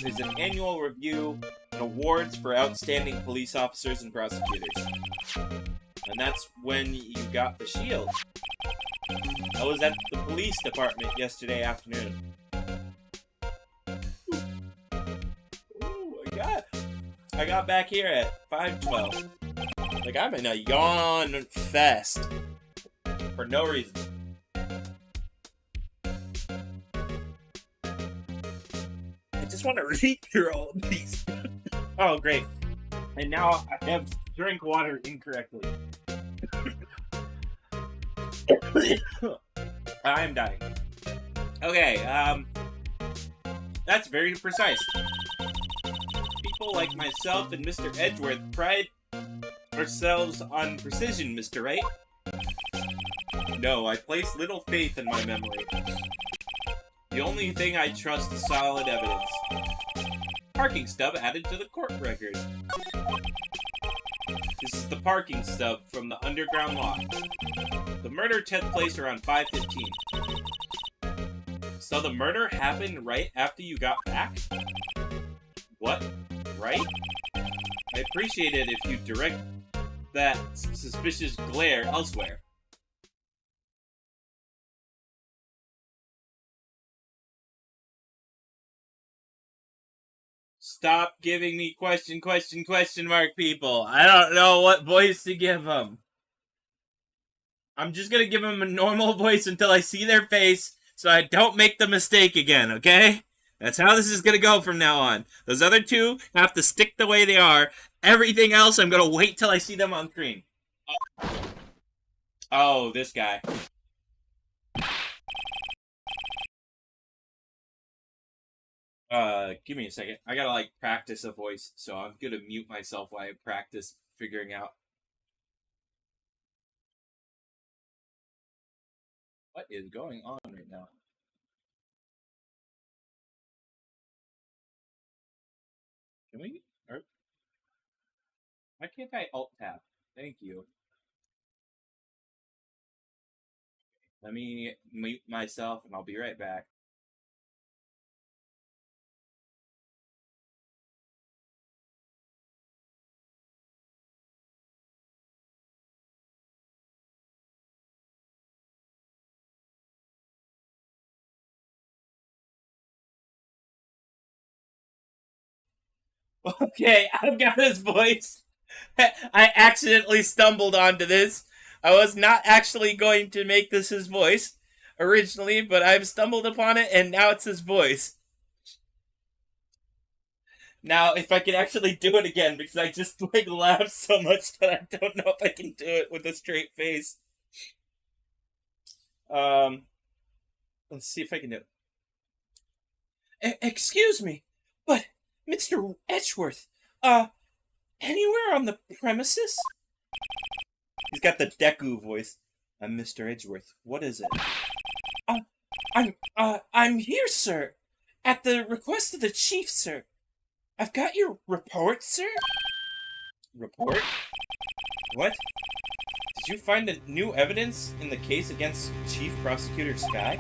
There's an annual review and awards for outstanding police officers and prosecutors. And that's when you got the shield. I was at the police department yesterday afternoon. Ooh, I got back here at 5:12. Like, I'm in a yawn fest. For no reason. I just want to read through all of these. Oh, great. And now I have drank water incorrectly. I'm dying. Okay, that's very precise. People like myself and Mr. Edgeworth pride ourselves on precision, Mr. Wright. No, I place little faith in my memory. The only thing I trust is solid evidence. Parking stub added to the court record. This is the parking stub from the underground lot. The murder took place around 5:15. So the murder happened right after you got back? What? Right? I appreciate it if you direct that suspicious glare elsewhere. Stop giving me question mark people. I don't know what voice to give them. I'm just gonna give them a normal voice until I see their face so I don't make the mistake again, okay? That's how this is gonna go from now on. Those other two have to stick the way they are. Everything else, I'm gonna wait till I see them on screen. Oh, this guy. Give me a second. I gotta, like, practice a voice, so I'm gonna mute myself while I practice figuring out what is going on right now. Can we? Or, why can't I alt-tab? Thank you. Let me mute myself, and I'll be right back. Okay, I've got his voice. I accidentally stumbled onto this. I was not actually going to make this his voice originally, but I've stumbled upon it, and now it's his voice. Now, if I can actually do it again, because I just like laughed so much that I don't know if I can do it with a straight face. Um, let's see if I can do it. Excuse me, but Mr. Edgeworth, anywhere on the premises? He's got the Deku voice. I'm Mr. Edgeworth. What is it? I'm here, sir. At the request of the chief, sir. I've got your report, sir? Report? What? Did you find a new evidence in the case against Chief Prosecutor Sky?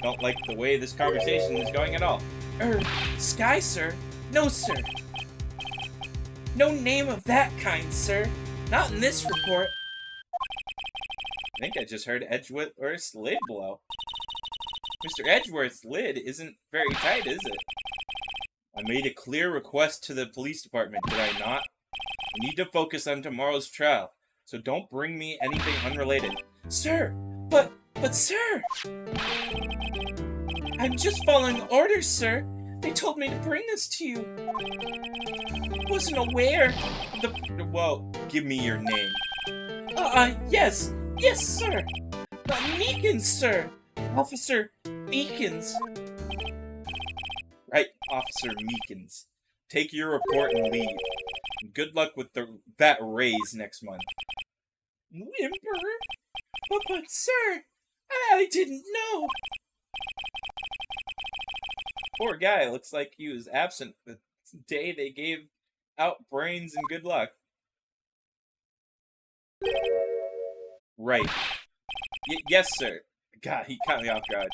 Don't like the way this conversation is going at all. Sky, sir? No, sir. No name of that kind, sir. Not in this report. I think I just heard Edgeworth's lid blow. Mr. Edgeworth's lid isn't very tight, is it? I made a clear request to the police department, did I not? I need to focus on tomorrow's trial, so don't bring me anything unrelated. Sir! But sir! I'm just following orders, sir. They told me to bring this to you. Wasn't aware of the... Well, give me your name. Yes. Yes, sir. Meekins, sir. Officer Meekins. Right, Officer Meekins. Take your report and leave. Good luck with that raise next month. Whimper? But sir, I didn't know. Poor guy, looks like he was absent the day they gave out brains and good luck. Right. Yes, sir. God, he caught me off guard.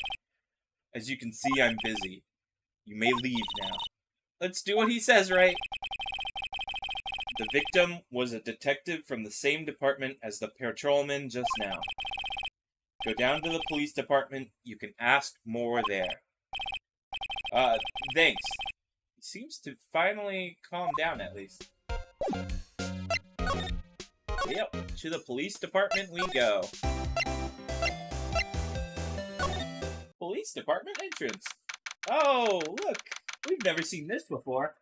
As you can see, I'm busy. You may leave now. Let's do what he says, right? The victim was a detective from the same department as the patrolman just now. Go down to the police department. You can ask more there. Thanks. He seems to finally calm down, at least. Yep, to the police department we go. Police department entrance. Oh, look! We've never seen this before.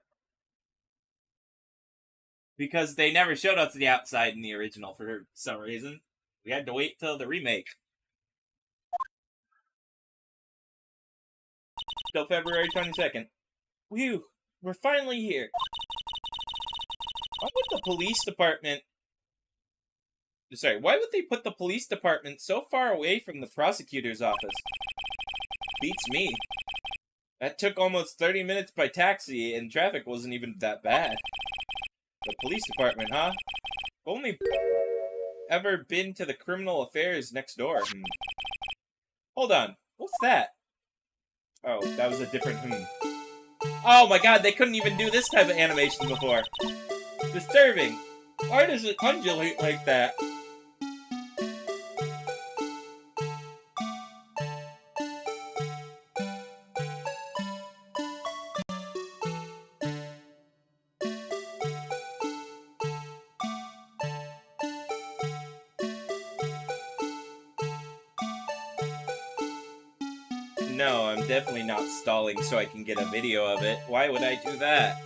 Because they never showed us the outside in the original for some reason. We had to wait till the remake. Till February 22nd. Whew, we're finally here. Why would the police department... Sorry, why would they put the police department so far away from the prosecutor's office? Beats me. That took almost 30 minutes by taxi, and traffic wasn't even that bad. The police department, huh? Only ever been to the criminal affairs next door. Hold on. What's that? Oh, that was a different Oh my god, they couldn't even do this type of animation before. Disturbing. Why does it undulate like that? No, I'm definitely not stalling so I can get a video of it. Why would I do that?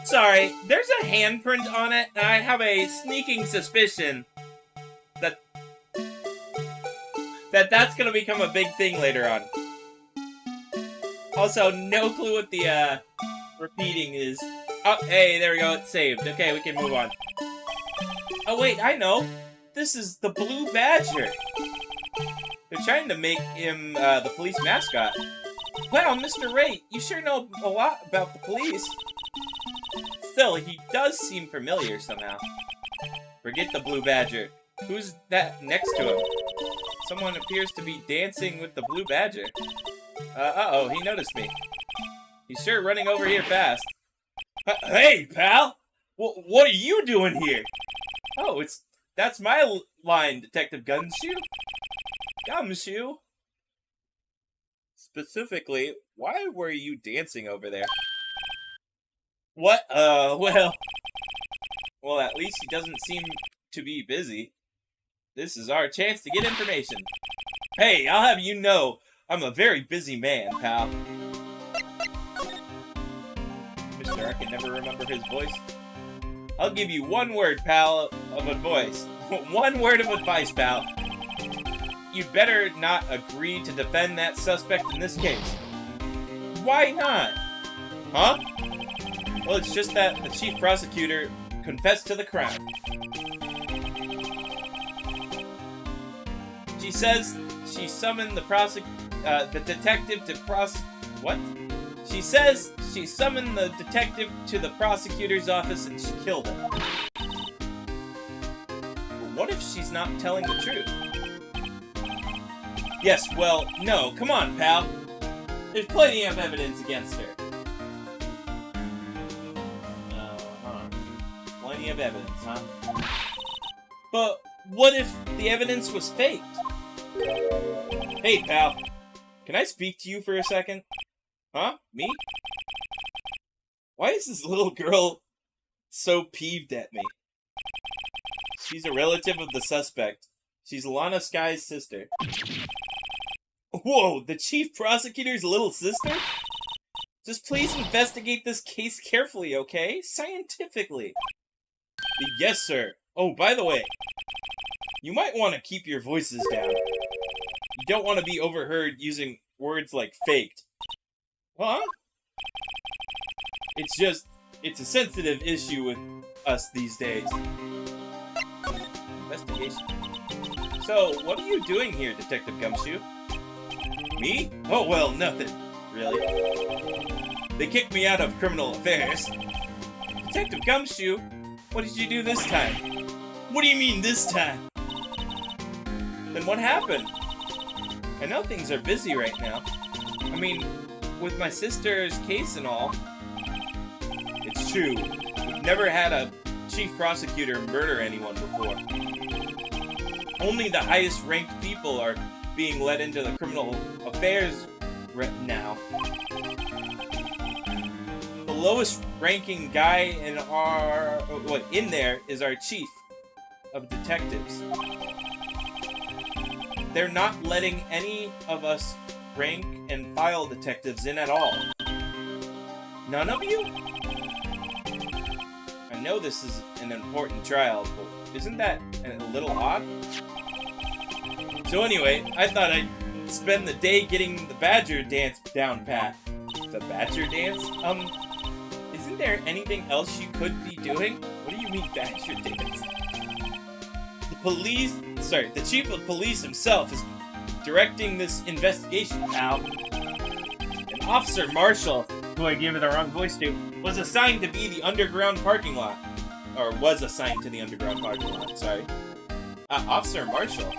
Sorry, there's a handprint on it, and I have a sneaking suspicion that's gonna become a big thing later on. Also, no clue what the, repeating is. Oh, hey, there we go, it's saved. Okay, we can move on. Oh, wait, I know. This is the Blue Badger. They're trying to make him, the police mascot. Wow, Mr. Wright, you sure know a lot about the police. Still, he does seem familiar somehow. Forget the blue badger. Who's that next to him? Someone appears to be dancing with the blue badger. Uh-oh, he noticed me. He's sure running over here fast. Hey, pal! What are you doing here? Oh, that's my line, Detective Gumshoe. Gumshoe? Specifically, why were you dancing over there? What? Well, at least he doesn't seem to be busy. This is our chance to get information. Hey, I'll have you know, I'm a very busy man, pal. Mister, I can never remember his voice. I'll give you one word, pal, of advice. One word of advice, pal. You'd better not agree to defend that suspect in this case. Why not? Huh? Well, it's just that the chief prosecutor confessed to the crime. She says she summoned the detective to what? She says she summoned the detective to the prosecutor's office and she killed him. But what if she's not telling the truth? Yes, well, no, come on, pal. There's plenty of evidence against her. Plenty of evidence, huh? But what if the evidence was faked? Hey, pal. Can I speak to you for a second? Huh? Me? Why is this little girl so peeved at me? She's a relative of the suspect. She's Lana Sky's sister. Whoa, the chief prosecutor's little sister? Just please investigate this case carefully, okay? Scientifically. Yes, sir. Oh, by the way, you might want to keep your voices down. You don't want to be overheard using words like faked. Huh? It's a sensitive issue with us these days. Investigation. So, what are you doing here, Detective Gumshoe? Me? Oh, well, nothing. Really? They kicked me out of criminal affairs. Detective Gumshoe? What did you do this time? What do you mean, this time? Then what happened? I know things are busy right now. I mean, with my sister's case and all. It's true. We've never had a chief prosecutor murder anyone before. Only the highest ranked people are being let into the criminal affairs now. The lowest ranking guy in there is our chief of detectives. They're not letting any of us rank and file detectives in at all. None of you? I know this is an important trial, but isn't that a little odd? So anyway, I thought I'd spend the day getting the badger dance down pat. The badger dance? Isn't there anything else you could be doing? What do you mean badger dance? The chief of police himself is directing this investigation, pal. And Officer Marshall, who I gave the wrong voice to, was assigned to be the underground parking lot. Or was assigned to the underground parking lot, sorry. Officer Marshall.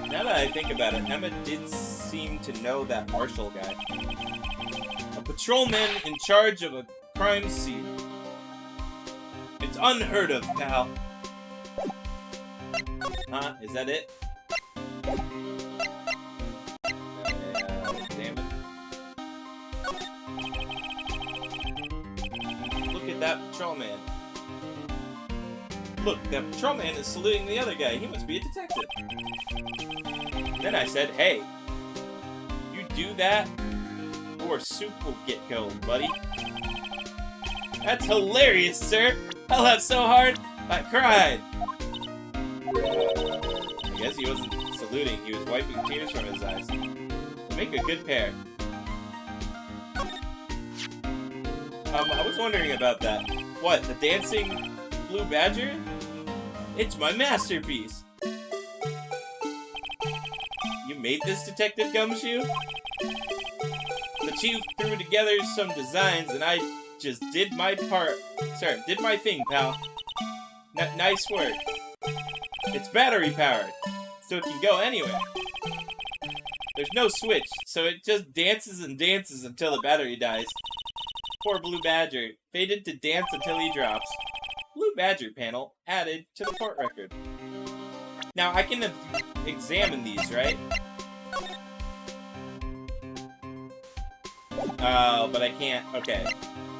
Now that I think about it, Emma did seem to know that Marshall guy. A patrolman in charge of a crime scene. It's unheard of, pal. Huh? Is that it? Damn it. Look at that patrolman. Look, that patrolman is saluting the other guy. He must be a detective. Then I said, hey, you do that, or soup will get cold, buddy. That's hilarious, sir. I laughed so hard, I cried. I guess he wasn't saluting, he was wiping tears from his eyes. They make a good pair. I was wondering about that. What, the dancing blue badger? It's my masterpiece. You made this, Detective Gumshoe? The chief threw together some designs and I just did my part. Sorry, did my thing, pal. Nice work. It's battery powered, so it can go anywhere. There's no switch, so it just dances and dances until the battery dies. Poor Blue Badger, fated to dance until he drops. Blue Badger panel added to the port record. Now I can examine these, right? Oh, but I can't. Okay.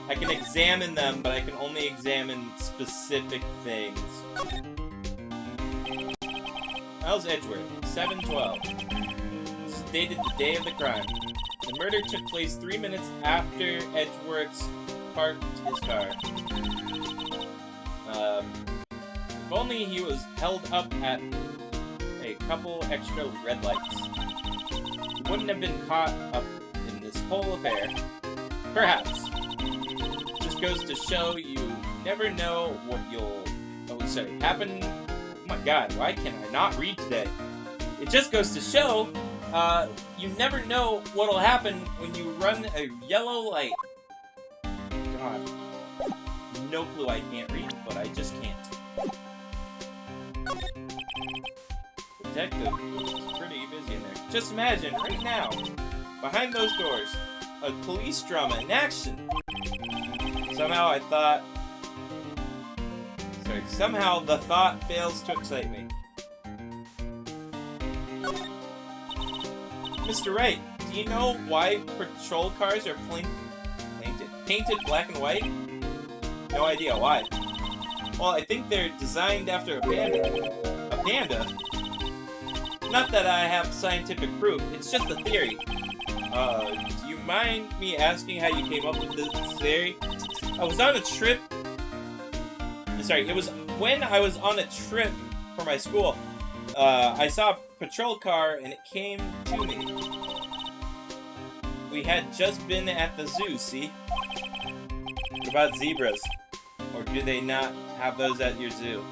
I can examine them, but I can only examine specific things. Miles Edgeworth, 7/12. Stated the day of the crime. The murder took place 3 minutes after Edgeworth parked his car. If only he was held up at a couple extra red lights, he wouldn't have been caught up in this whole affair. Perhaps. Just goes to show you never know what you'll happen. Oh my god, why can I not read today? It just goes to show you never know what'll happen when you run a yellow light. God. No clue, I can't read, but I just can't. Detective is pretty busy in there. Just imagine, right now, behind those doors, a police drama in action. Somehow the thought fails to excite me. Mr. Wright, do you know why patrol cars are painted black and white? No idea why. Well, I think they're designed after a panda. A panda? Not that I have scientific proof, it's just a theory. Do you mind me asking how you came up with this theory? I was on a trip... Sorry, it was when I was on a trip for my school. I saw a patrol car and it came to me. We had just been at the zoo, see? What about zebras? Or do they not have those at your zoo?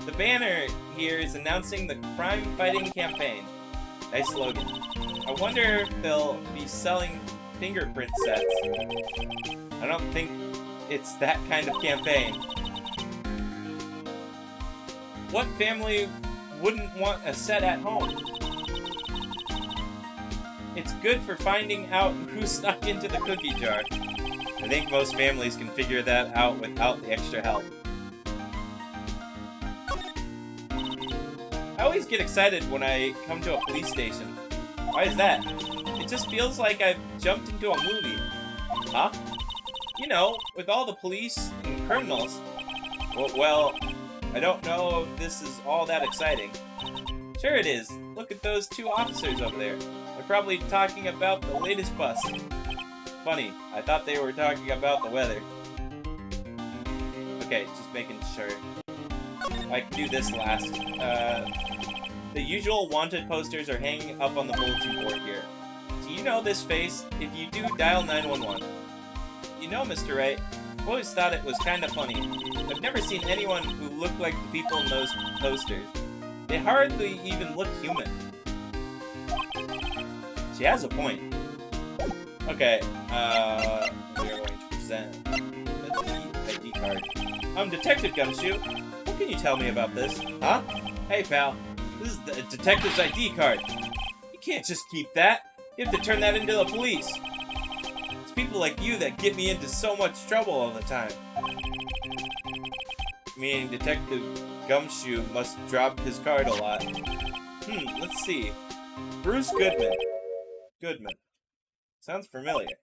The banner here is announcing the crime-fighting campaign. Nice slogan. I wonder if they'll be selling fingerprint sets. I don't think it's that kind of campaign. What family wouldn't want a set at home? It's good for finding out who snuck into the cookie jar. I think most families can figure that out without the extra help. I always get excited when I come to a police station. Why is that? It just feels like I've jumped into a movie. Huh? You know, with all the police and criminals. Well, I don't know if this is all that exciting. Sure it is. Look at those two officers over there. They're probably talking about the latest bus. Funny, I thought they were talking about the weather. Okay, just making sure. I can do this last. The usual wanted posters are hanging up on the bulletin board here. Do you know this face? If you do, dial 911. You know, Mr. Wright, I've always thought it was kind of funny. I've never seen anyone who looked like the people in those posters. They hardly even look human. She has a point. Okay, we are going to present the ID card. I'm Detective Gumshoe. What can you tell me about this? Huh? Hey, pal. This is the detective's ID card. You can't just keep that. You have to turn that into the police. It's people like you that get me into so much trouble all the time. Meaning Detective Gumshoe must drop his card a lot. Let's see. Bruce Goodman. Sounds familiar.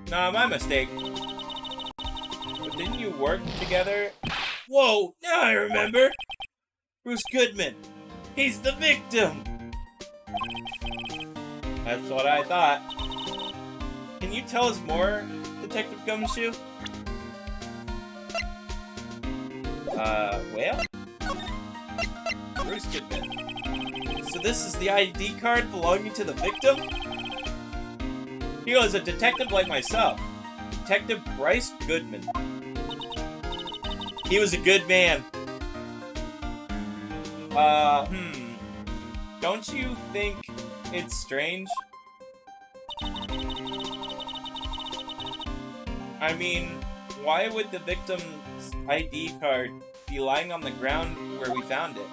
Nah, my mistake. But didn't you work together? Whoa, now I remember! Bruce Goodman. He's the victim! That's what I thought. Can you tell us more, Detective Gumshoe? Well? Bruce Goodman. So this is the ID card belonging to the victim? He was a detective like myself. Detective Bryce Goodman. He was a good man. Don't you think it's strange? I mean, why would the victim's ID card be lying on the ground where we found it?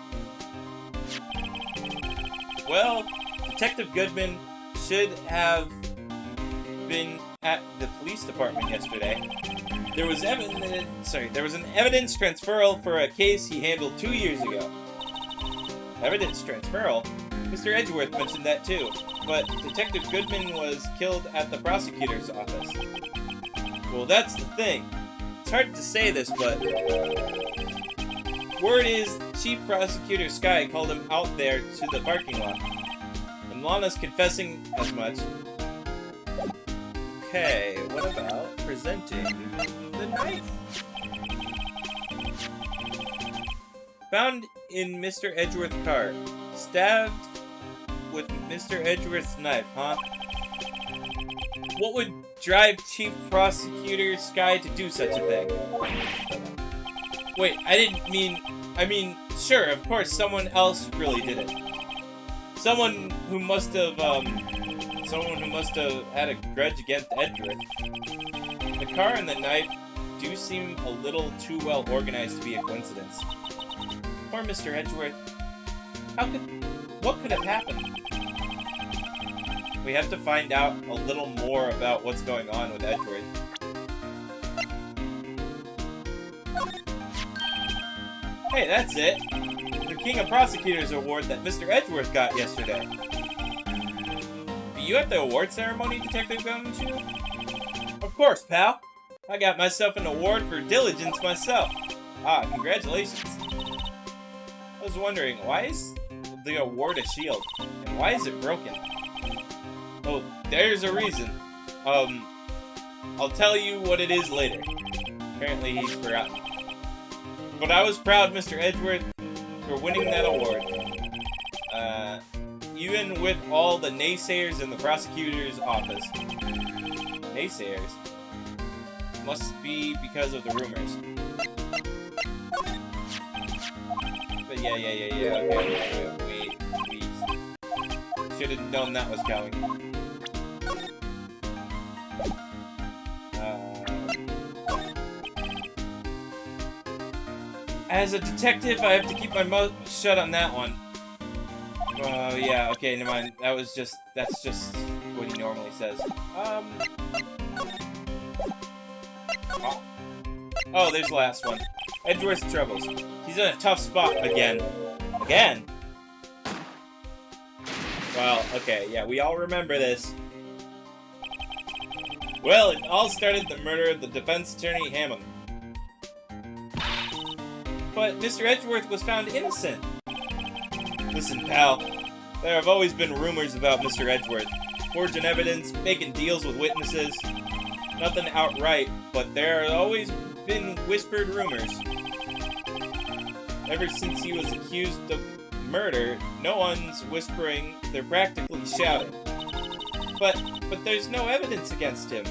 Well, Detective Goodman should have been at the police department yesterday. There was an evidence transferal for a case he handled 2 years ago. Evidence transferal? Mr. Edgeworth mentioned that too, but Detective Goodman was killed at the prosecutor's office. Well, that's the thing. It's hard to say this, but word is Chief Prosecutor Sky called him out there to the parking lot. And Lana's confessing as much. Okay, what about presenting the knife? Found in Mr. Edgeworth's car. Stabbed with Mr. Edgeworth's knife, huh? What would drive Chief Prosecutor Sky to do such a thing? Wait, I mean, sure, of course, someone else really did it. Someone who must have had a grudge against Edgeworth. The car and the knife do seem a little too well organized to be a coincidence. Poor Mr. Edgeworth. What could have happened? We have to find out a little more about what's going on with Edgeworth. Hey, that's it! The King of Prosecutors award that Mr. Edgeworth got yesterday. Were you at the award ceremony, Detective Gumshoe? Of course, pal! I got myself an award for diligence myself. Ah, congratulations. I was wondering, why is the award a shield? And why is it broken? Oh, there's a reason. I'll tell you what it is later. Apparently he's forgotten. But I was proud, Mr. Edgeworth, for winning that award. Even with all the naysayers in the prosecutor's office. Naysayers? Must be because of the rumors. But yeah, okay, we should have known that was coming. As a detective, I have to keep my mouth shut on that one. Oh, yeah, okay, never mind. That's just what he normally says. Oh, there's the last one. Edgeworth's troubles. He's in a tough spot again. Again? Well, okay, yeah, we all remember this. Well, it all started the murder of the defense attorney Hammond. But Mr. Edgeworth was found innocent. Listen, pal, there have always been rumors about Mr. Edgeworth. Forging evidence, making deals with witnesses. Nothing outright, but there have always been whispered rumors. Ever since he was accused of murder, no one's whispering, they're practically shouting. But there's no evidence against him.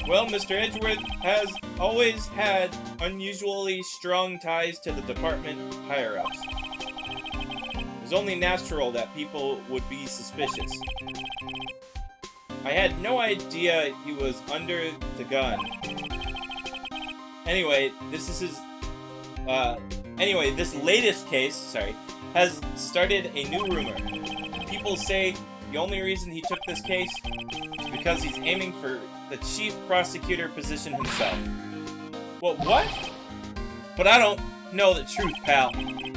Well, Mr. Edgeworth has always had unusually strong ties to the department higher-ups. It was only natural that people would be suspicious. I had no idea he was under the gun. Anyway, this latest case, has started a new rumor. People say the only reason he took this case is because he's aiming for the chief prosecutor position himself. Well, what? But I don't know the truth, pal.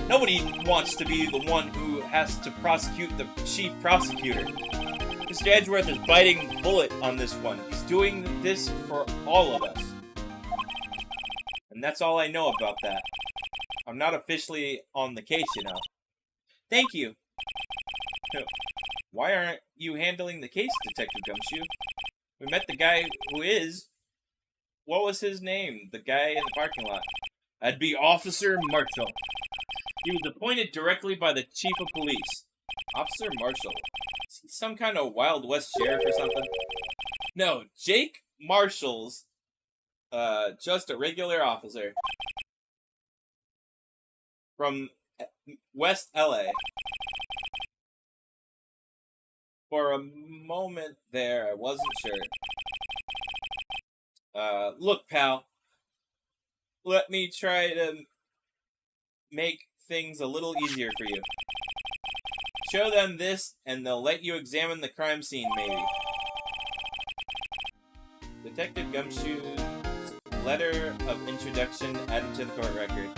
Nobody wants to be the one who has to prosecute the chief prosecutor. Mr. Edgeworth is biting the bullet on this one. He's doing this for all of us. And that's all I know about that. I'm not officially on the case, you know. Thank you. Why aren't you handling the case, Detective Gumshoe? We met the guy who is... What was his name? The guy in the parking lot. That'd be Officer Marshall. He was appointed directly by the Chief of Police. Officer Marshall. Is he some kind of Wild West sheriff or something? No, Jake Marshall's just a regular officer. From West LA. For a moment there, I wasn't sure. Look, pal. Let me try to make things a little easier for you. Show them this, and they'll let you examine the crime scene, maybe. Detective Gumshoe's letter of introduction added to the court record.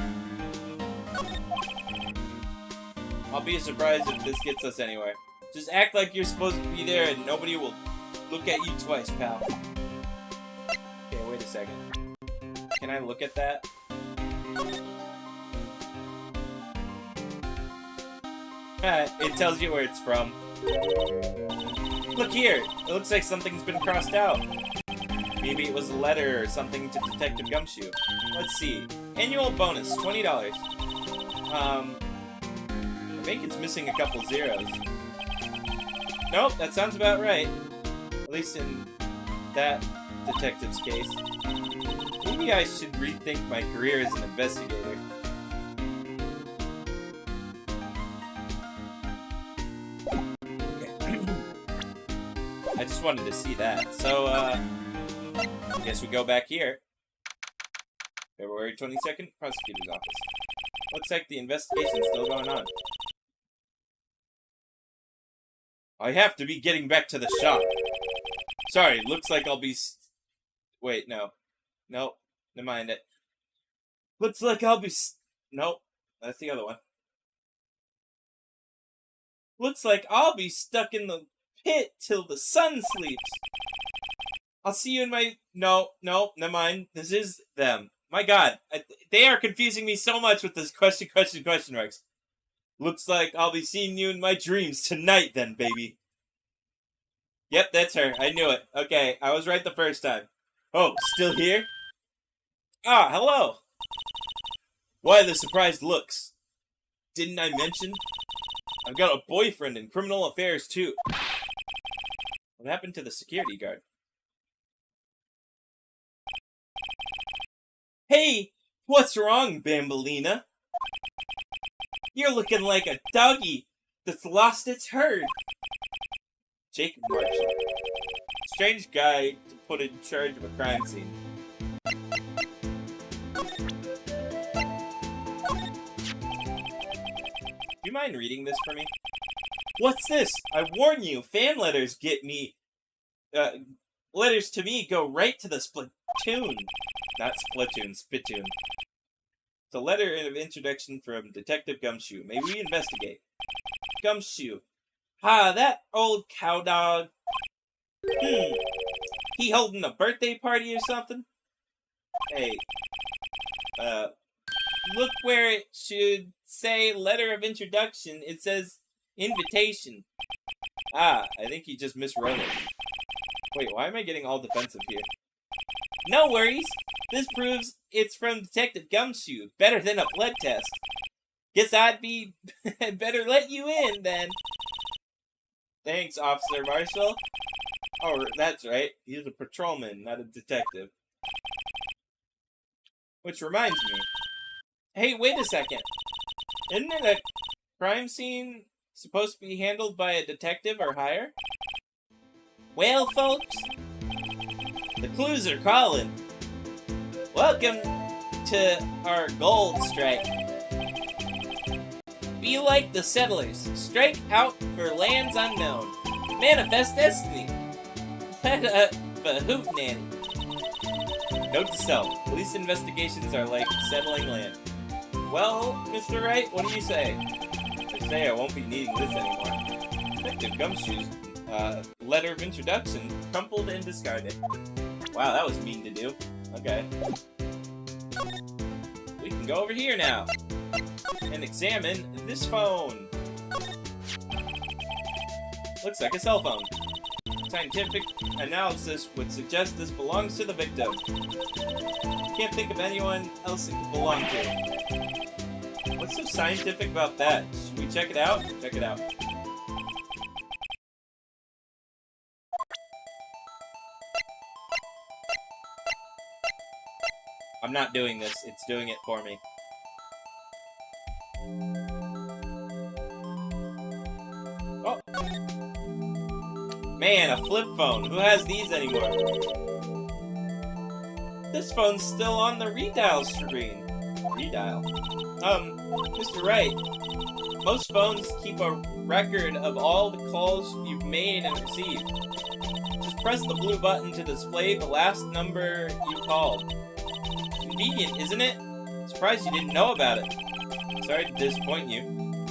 I'll be surprised if this gets us anywhere. Just act like you're supposed to be there and nobody will look at you twice, pal. Okay, wait a second. Can I look at that? It tells you where it's from. Look here! It looks like something's been crossed out. Maybe it was a letter or something to Detective Gumshoe. Let's see. Annual bonus, $20. I think it's missing a couple zeros. Nope, that sounds about right. At least in that detective's case. Maybe I should rethink my career as an investigator. Okay. I just wanted to see that. So, I guess we go back here. February 22nd, prosecutor's office. Looks like the investigation's still going on. I have to be getting back to the shop. Sorry, looks like I'll be... Wait, no. Nope. Never mind it. Looks like I'll be... Nope. That's the other one. Looks like I'll be stuck in the pit till the sun sleeps. I'll see you in my... No, never mind. This is them. My god. They are confusing me so much with this question marks. Looks like I'll be seeing you in my dreams tonight then, baby. Yep, that's her. I knew it. Okay, I was right the first time. Oh, still here? Ah, hello. Why the surprised looks? Didn't I mention? I've got a boyfriend in criminal affairs, too. What happened to the security guard? Hey, what's wrong, Bambolina? You're looking like a doggy that's lost its herd. Jacob Marshall. Strange guy to put in charge of a crime scene. Do you mind reading this for me? What's this? I warn you, fan letters get me... letters to me go right to the splatoon. Not splatoon, spittoon. It's a letter of introduction from Detective Gumshoe. May we investigate? Gumshoe. Ha, that old cow dog. He holding a birthday party or something? Hey. Look where it should say letter of introduction. It says invitation. Ah, I think he just miswrote it. Wait, why am I getting all defensive here? No worries. This proves it's from Detective Gumshoe. Better than a blood test. Guess I'd be better let you in, then. Thanks, Officer Marshall. Oh, that's right. He's a patrolman, not a detective. Which reminds me. Hey, wait a second. Isn't it a crime scene supposed to be handled by a detective or higher? Well, folks, the clues are calling. Welcome to our gold strike. Be like the settlers. Strike out for lands unknown. Manifest destiny. Let a hootenanny. Note to self. Police investigations are like settling land. Well, Mr. Wright, what do you say? I say I won't be needing this anymore. Detective Gumshoe's letter of introduction crumpled and discarded. Wow, that was mean to do. Okay. We can go over here now and examine this phone. Looks like a cell phone. Scientific analysis would suggest this belongs to the victim. Can't think of anyone else it could belong to. What's so scientific about that? Should we check it out? Check it out. I'm not doing this. It's doing it for me. Oh. Man, a flip phone. Who has these anymore? This phone's still on the redial screen. Redial? Mr. Wright, most phones keep a record of all the calls you've made and received. Just press the blue button to display the last number you called. Convenient, isn't it? Surprised you didn't know about it. Sorry to disappoint you,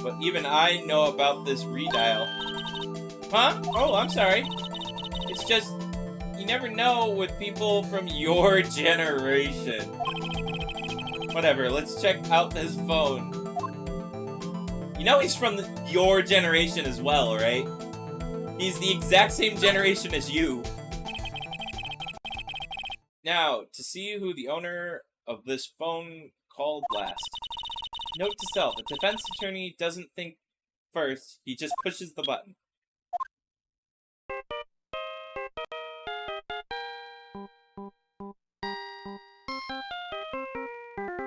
but even I know about this redial. Huh? Oh, I'm sorry. It's just, you never know with people from your generation. Whatever, let's check out this phone. You know he's from your generation as well, right? He's the exact same generation as you. Now, to see who the owner of this phone called last. Note to self, a defense attorney doesn't think first, he just pushes the button.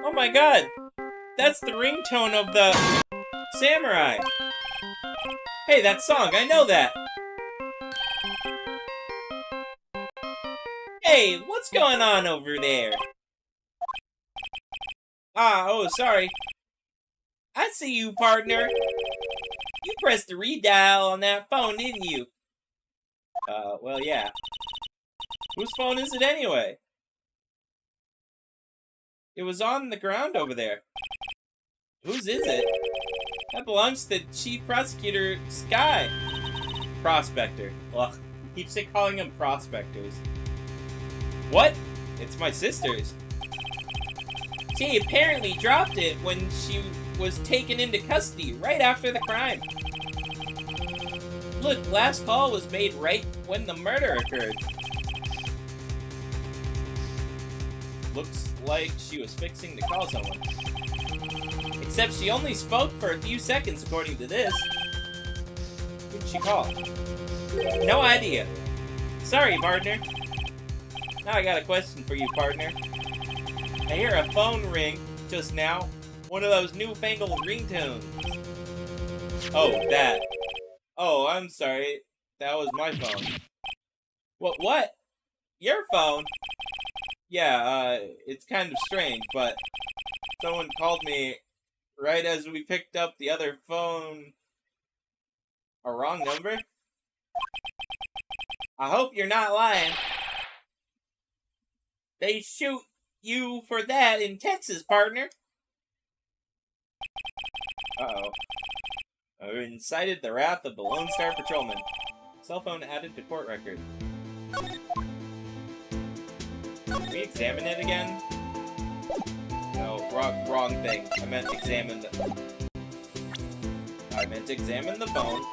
Oh my god! That's the ringtone of the samurai! Hey, that song, I know that! Hey, what's going on over there? Oh, sorry. I see you, partner. You pressed the redial on that phone, didn't you? Well, yeah. Whose phone is it anyway? It was on the ground over there. Whose is it? That belongs to Chief Prosecutor Sky. Prospector. Ugh, keeps calling them prospectors. What? It's my sister's. She apparently dropped it when she was taken into custody right after the crime. Look, last call was made right when the murder occurred. Looks like she was fixing to call someone. Except she only spoke for a few seconds according to this. Who did she call? No idea. Sorry, partner. Now I got a question for you, partner. I hear a phone ring just now. One of those newfangled ringtones. Oh, that. Oh, I'm sorry. That was my phone. What? Your phone? Yeah, it's kind of strange, but someone called me right as we picked up the other phone. A wrong number? I hope you're not lying. They shoot you for that in Texas, partner. Uh-oh. I've incited the wrath of the Lone Star Patrolman. Cell phone added to court record. Can we examine it again? No, wrong thing. I meant to examine the phone.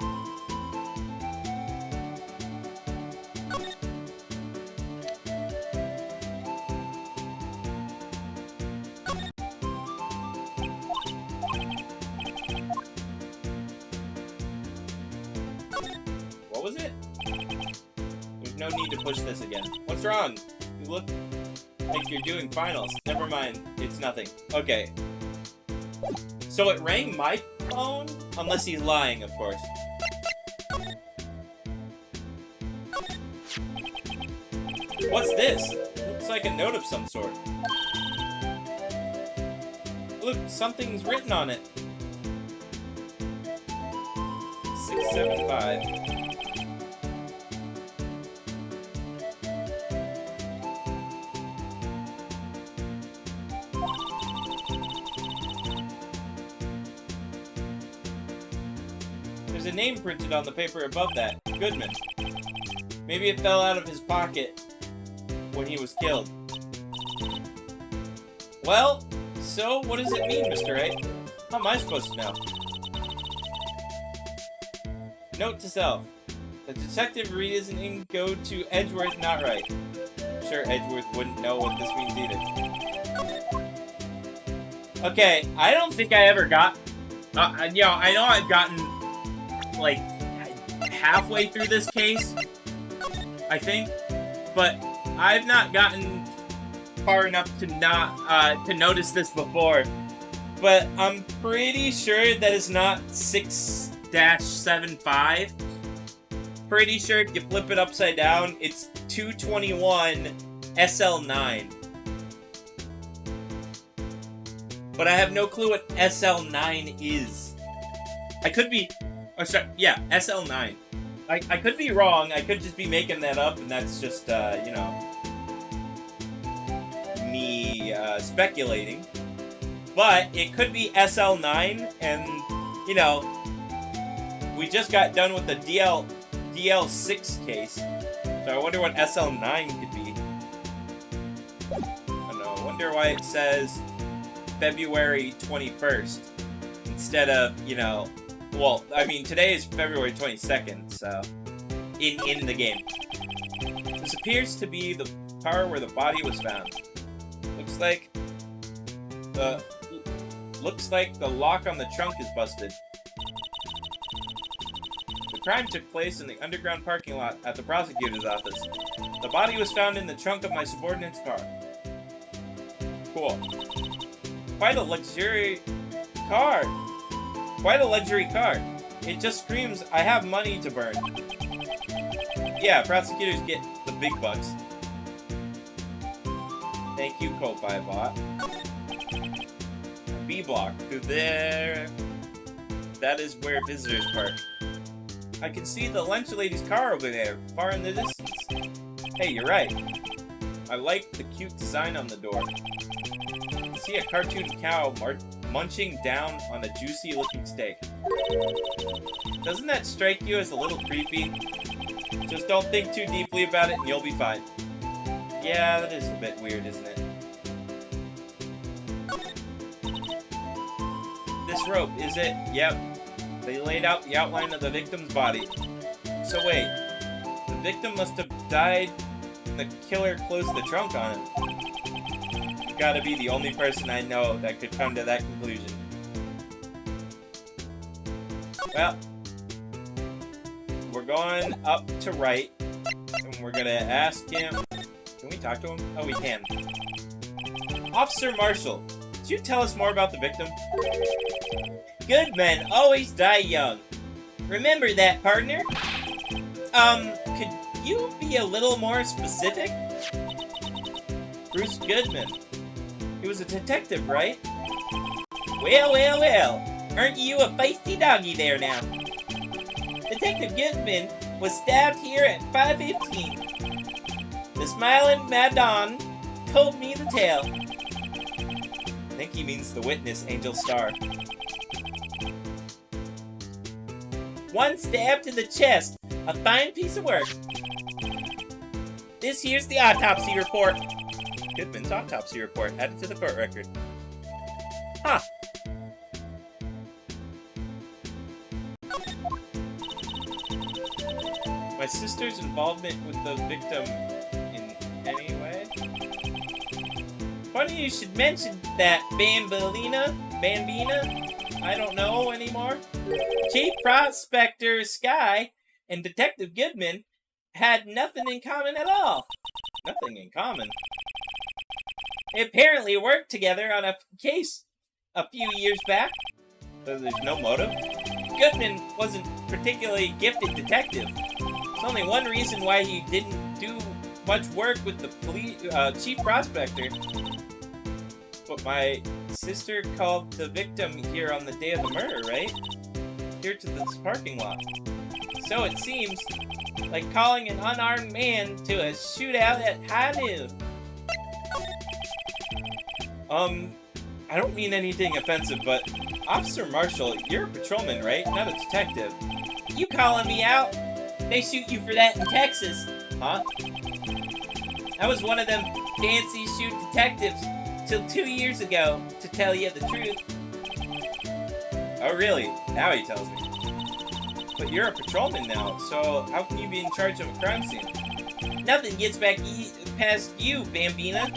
What was it? There's no need to push this again. What's wrong? You look like you're doing finals. Never mind. It's nothing. Okay. So it rang my phone? Unless he's lying, of course. What's this? Looks like a note of some sort. Look, something's written on it. 675. There's a name printed on the paper above that. Goodman. Maybe it fell out of his pocket when he was killed. Well, so what does it mean, Mr. Wright? How am I supposed to know? Note to self. The detective reasoning go to Edgeworth, not Wright. I'm sure Edgeworth wouldn't know what this means either. Okay, I don't think I ever got... I know I've gotten, like, halfway through this case, I think, but I've not gotten far enough to not, to notice this before. But I'm pretty sure that it's not 6-75. Pretty sure if you flip it upside down, it's 221 SL9. But I have no clue what SL9 is. I could be... Oh, sorry. Yeah, SL9. I could be wrong. I could just be making that up, and that's just, you know, me speculating. But it could be SL9, and, you know, we just got done with the DL6 case. So I wonder what SL9 could be. I don't know. I wonder why it says February 21st instead of, you know... Well, I mean, today is February 22nd, so... In the game. This appears to be the car where the body was found. Looks like the lock on the trunk is busted. The crime took place in the underground parking lot at the prosecutor's office. The body was found in the trunk of my subordinate's car. Cool. Quite a luxury car. Quite a luxury car. It just screams, I have money to burn. Yeah, prosecutors get the big bucks. Thank you, Ko-Fi Bot. B block. Through there. That is where visitors park. I can see the lunch lady's car over there, far in the distance. Hey, you're right. I like the cute design on the door. I see a cartoon cow munching down on a juicy-looking steak. Doesn't that strike you as a little creepy? Just don't think too deeply about it and you'll be fine. Yeah, that is a bit weird, isn't it? This rope, is it? Yep. They laid out the outline of the victim's body. So wait, the victim must have died and the killer closed the trunk on him. You gotta be the only person I know that could come to that conclusion. Well, we're going up to Wright, and we're gonna ask him... Can we talk to him? Oh, we can. Officer Marshall, could you tell us more about the victim? Good men always die young. Remember that, partner? Could you be a little more specific? Bruce Goodman. He was a detective, right? Well, well, well. Aren't you a feisty doggy there now? Detective Goodman was stabbed here at 5:15. The smiling Madon told me the tale. I think he means the witness, Angel Star. One stab to the chest. A fine piece of work. This here's the autopsy report. Goodman's autopsy report added to the court record. Huh. My sister's involvement with the victim in any way? Funny you should mention that, Bambina? I don't know anymore. Chief Prospector Sky and Detective Goodman had nothing in common at all. Nothing in common? They apparently worked together on a case a few years back. So there's no motive? Goodman wasn't particularly gifted detective. There's only one reason why he didn't do much work with the police, Chief Prospector. But my sister called the victim here on the day of the murder, right? Here to this parking lot. So it seems like calling an unarmed man to a shootout at high noon. I don't mean anything offensive, but Officer Marshall, you're a patrolman, right? Not a detective. You calling me out? They shoot you for that in Texas. Huh? I was one of them fancy shoot detectives till 2 years ago, to tell you the truth. Oh really? Now he tells me. But you're a patrolman now, so how can you be in charge of a crime scene? Nothing gets past you, Bambina.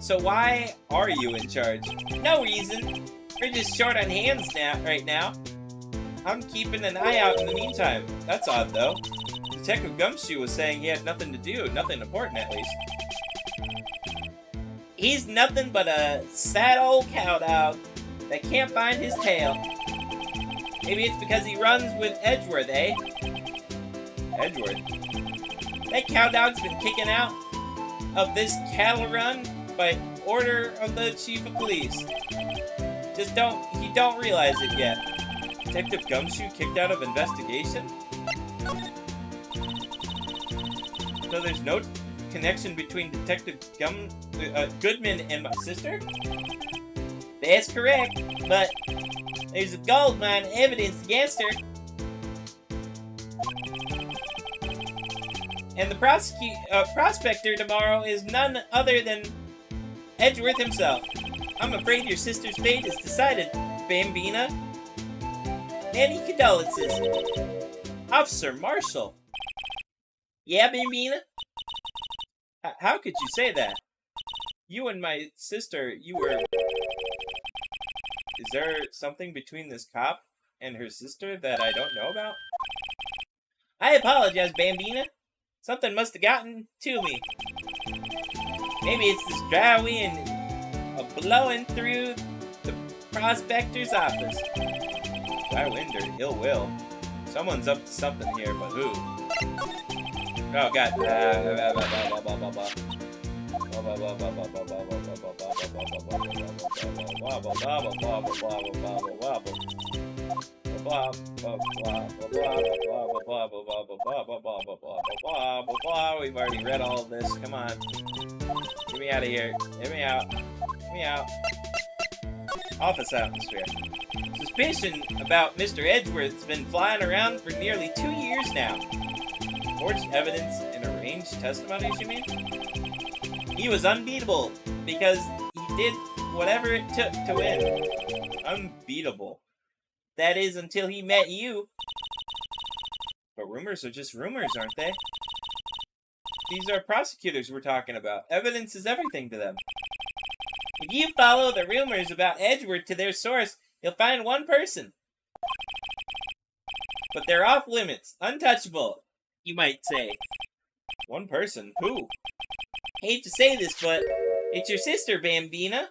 So why are you in charge? No reason. We're just short on hands right now. I'm keeping an eye out in the meantime. That's odd, though. Detective Gumshoe was saying he had nothing to do, nothing important at least. He's nothing but a sad old cowdog that can't find his tail. Maybe it's because he runs with Edgeworth, eh? Edgeworth? That cowdog's been kicking out of this cattle run by order of the chief of police. He don't realize it yet. Detective Gumshoe kicked out of investigation? So there's no connection between Detective Goodman and my sister? That's correct, but there's a gold mine of evidence against her. And the prospector tomorrow is none other than Edgeworth himself. I'm afraid your sister's fate is decided, Bambina. Many condolences. Officer Marshall. Yeah, Bambina? How could you say that? You and my sister, you were... Is there something between this cop and her sister that I don't know about? I apologize, Bambina. Something must have gotten to me. Maybe it's this dry wind blowing through the prospector's office. Dry wind or ill will. Someone's up to something here, but who? Oh, God. We've already read all of this. Come on. Get me out of here. Get me out. Get me out. Office atmosphere. Suspicion about Mr. Edgeworth's been flying around for nearly 2 years now. Forged evidence and arranged testimonies, you mean? He was unbeatable because he did whatever it took to win. Unbeatable. That is, until he met you. But rumors are just rumors, aren't they? These are prosecutors we're talking about. Evidence is everything to them. If you follow the rumors about Edgeworth to their source, you'll find one person. But they're off limits. Untouchable, you might say. One person? Who? Hate to say this, but it's your sister, Bambina.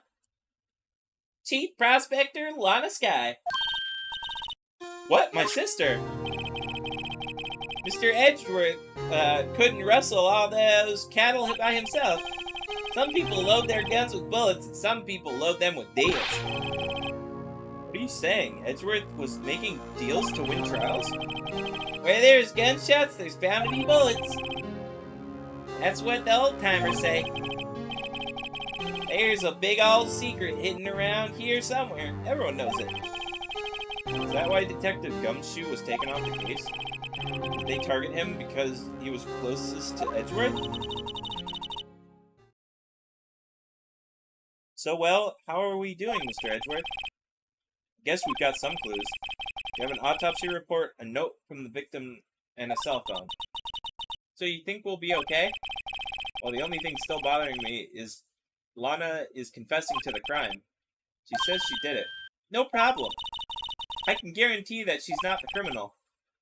Chief Prospector Lana Skye. What? My sister? Mr. Edgeworth couldn't rustle all those cattle by himself. Some people load their guns with bullets, and some people load them with deals. What are you saying? Edgeworth was making deals to win trials? Where there's gunshots, there's bound to be bullets. That's what the old-timers say. There's a big old secret hidden around here somewhere. Everyone knows it. Is that why Detective Gumshoe was taken off the case? Did they target him because he was closest to Edgeworth? So, well, how are we doing, Mr. Edgeworth? Guess we've got some clues. We have an autopsy report, a note from the victim, and a cell phone. So you think we'll be okay? Well, the only thing still bothering me is Lana is confessing to the crime. She says she did it. No problem. I can guarantee that she's not the criminal.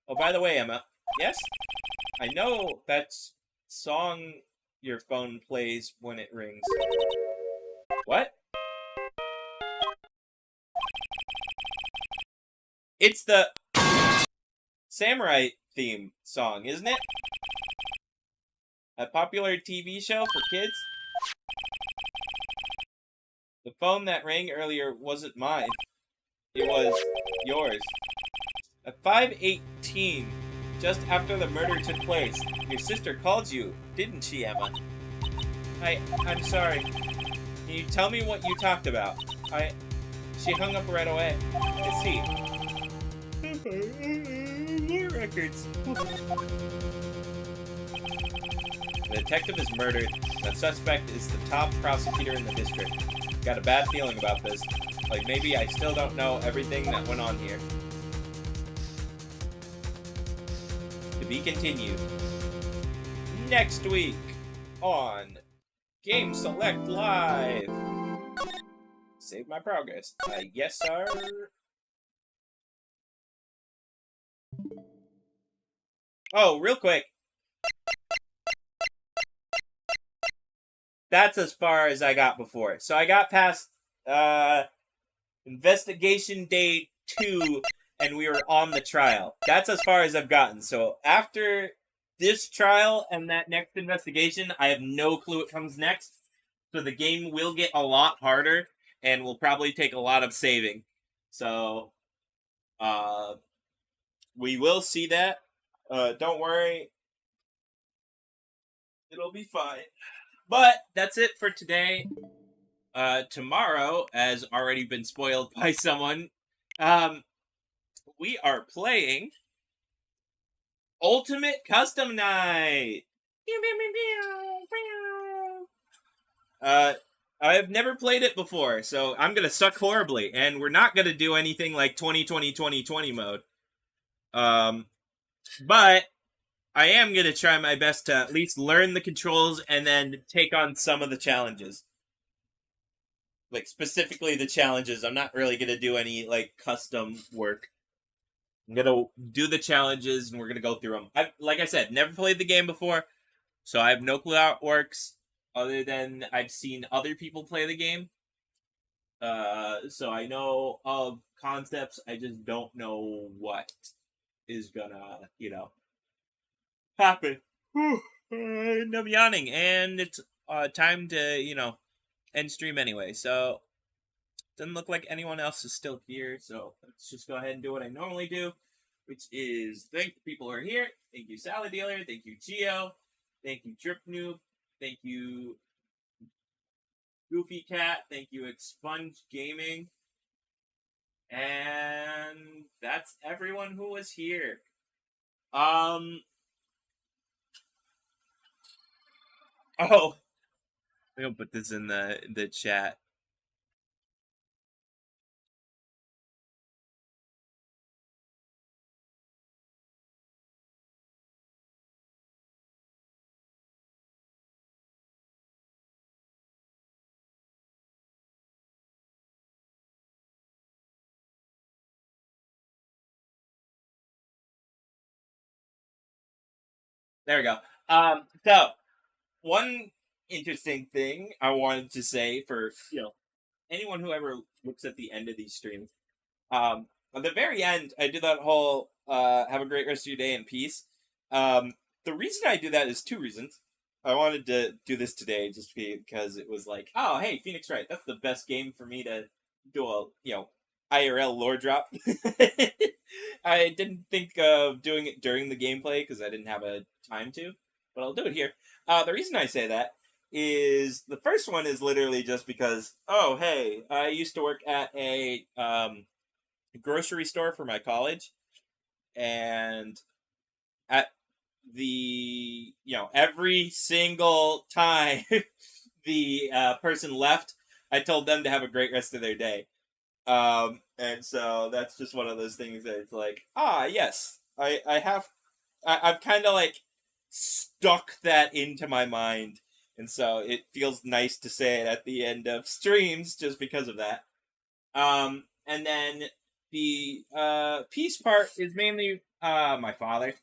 Oh, by the way, Emma. Yes? I know that song your phone plays when it rings. What? It's the Samurai theme song, isn't it? A popular TV show for kids? The phone that rang earlier wasn't mine. It was yours. At 5:18, just after the murder took place, your sister called you, didn't she, Emma? I'm sorry. Can you tell me what you talked about? She hung up right away. I see. More records. The detective is murdered. The suspect is the top prosecutor in the district. Got a bad feeling about this. Like maybe I still don't know everything that went on here. To be continued. Next week on Game Select Live. Save my progress. Yes, sir. Oh, real quick. That's as far as I got before. So I got past investigation day 2 and we were on the trial. That's as far as I've gotten. So after this trial and that next investigation, I have no clue what comes next. So the game will get a lot harder and will probably take a lot of saving. So uh, we will see that. Don't worry, it'll be fine. But that's it for today. Tomorrow, as already been spoiled by someone, um, we are playing Ultimate Custom Night. Uh, I've never played it before, so I'm gonna suck horribly, and we're not gonna do anything like 2020 mode. Um, but I am gonna try my best to at least learn the controls and then take on some of the challenges. Like specifically the challenges. I'm not really gonna do any like custom work. I'm gonna do the challenges and we're gonna go through them. Like I said, never played the game before, so I have no clue how it works. Other than I've seen other people play the game, so I know of concepts. I just don't know what is gonna, happen. And I'm yawning, and it's time to, end stream anyway. So doesn't look like anyone else is still here. So let's just go ahead and do what I normally do, which is thank the people who are here. Thank you, Salad Dealer. Thank you, Geo. Thank you, Drip Noob. Thank you, Goofy Cat. Thank you, Expunge Gaming. And that's everyone who was here. Oh, I'm gonna put this in the chat. There we go. So one interesting thing I wanted to say for anyone who ever looks at the end of these streams. At the very end, I do that whole have a great rest of your day in peace. The reason I do that is two reasons. I wanted to do this today just because it was like, oh, hey, pheonix Wright, that's the best game for me to do a, IRL lore drop. I didn't think of doing it during the gameplay because I didn't have a time to, but I'll do it here. The reason I say that is the first one is literally just because, oh, hey, I used to work at a grocery store for my college, and at the every single time the person left, I told them to have a great rest of their day. And so that's just one of those things that it's like, yes, I've kind of like stuck that into my mind, and so it feels nice to say it at the end of streams just because of that. And then the peace part is mainly my father.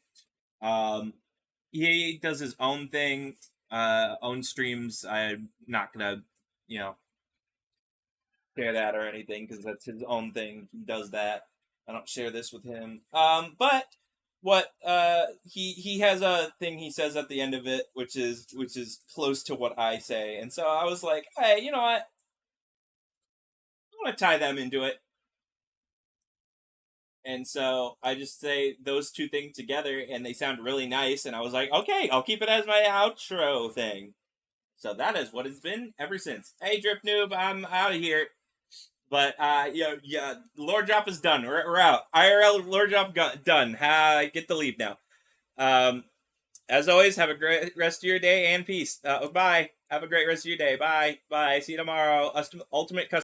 He does his own thing, own streams. I'm not gonna, share that or anything because that's his own thing. He does that. I don't share this with him. But what he has a thing he says at the end of it, which is close to what I say, and so I was like, hey, you know what? I want to tie them into it. And so I just say those two things together, and they sound really nice. And I was like, okay, I'll keep it as my outro thing. So that is what it's been ever since. Hey, Drip Noob, I'm out of here. But lore drop is done. We're out. IRL lore drop done. I get to leave now. As always, have a great rest of your day and peace. Bye. Have a great rest of your day. Bye. Bye. See you tomorrow. Ultimate Custom.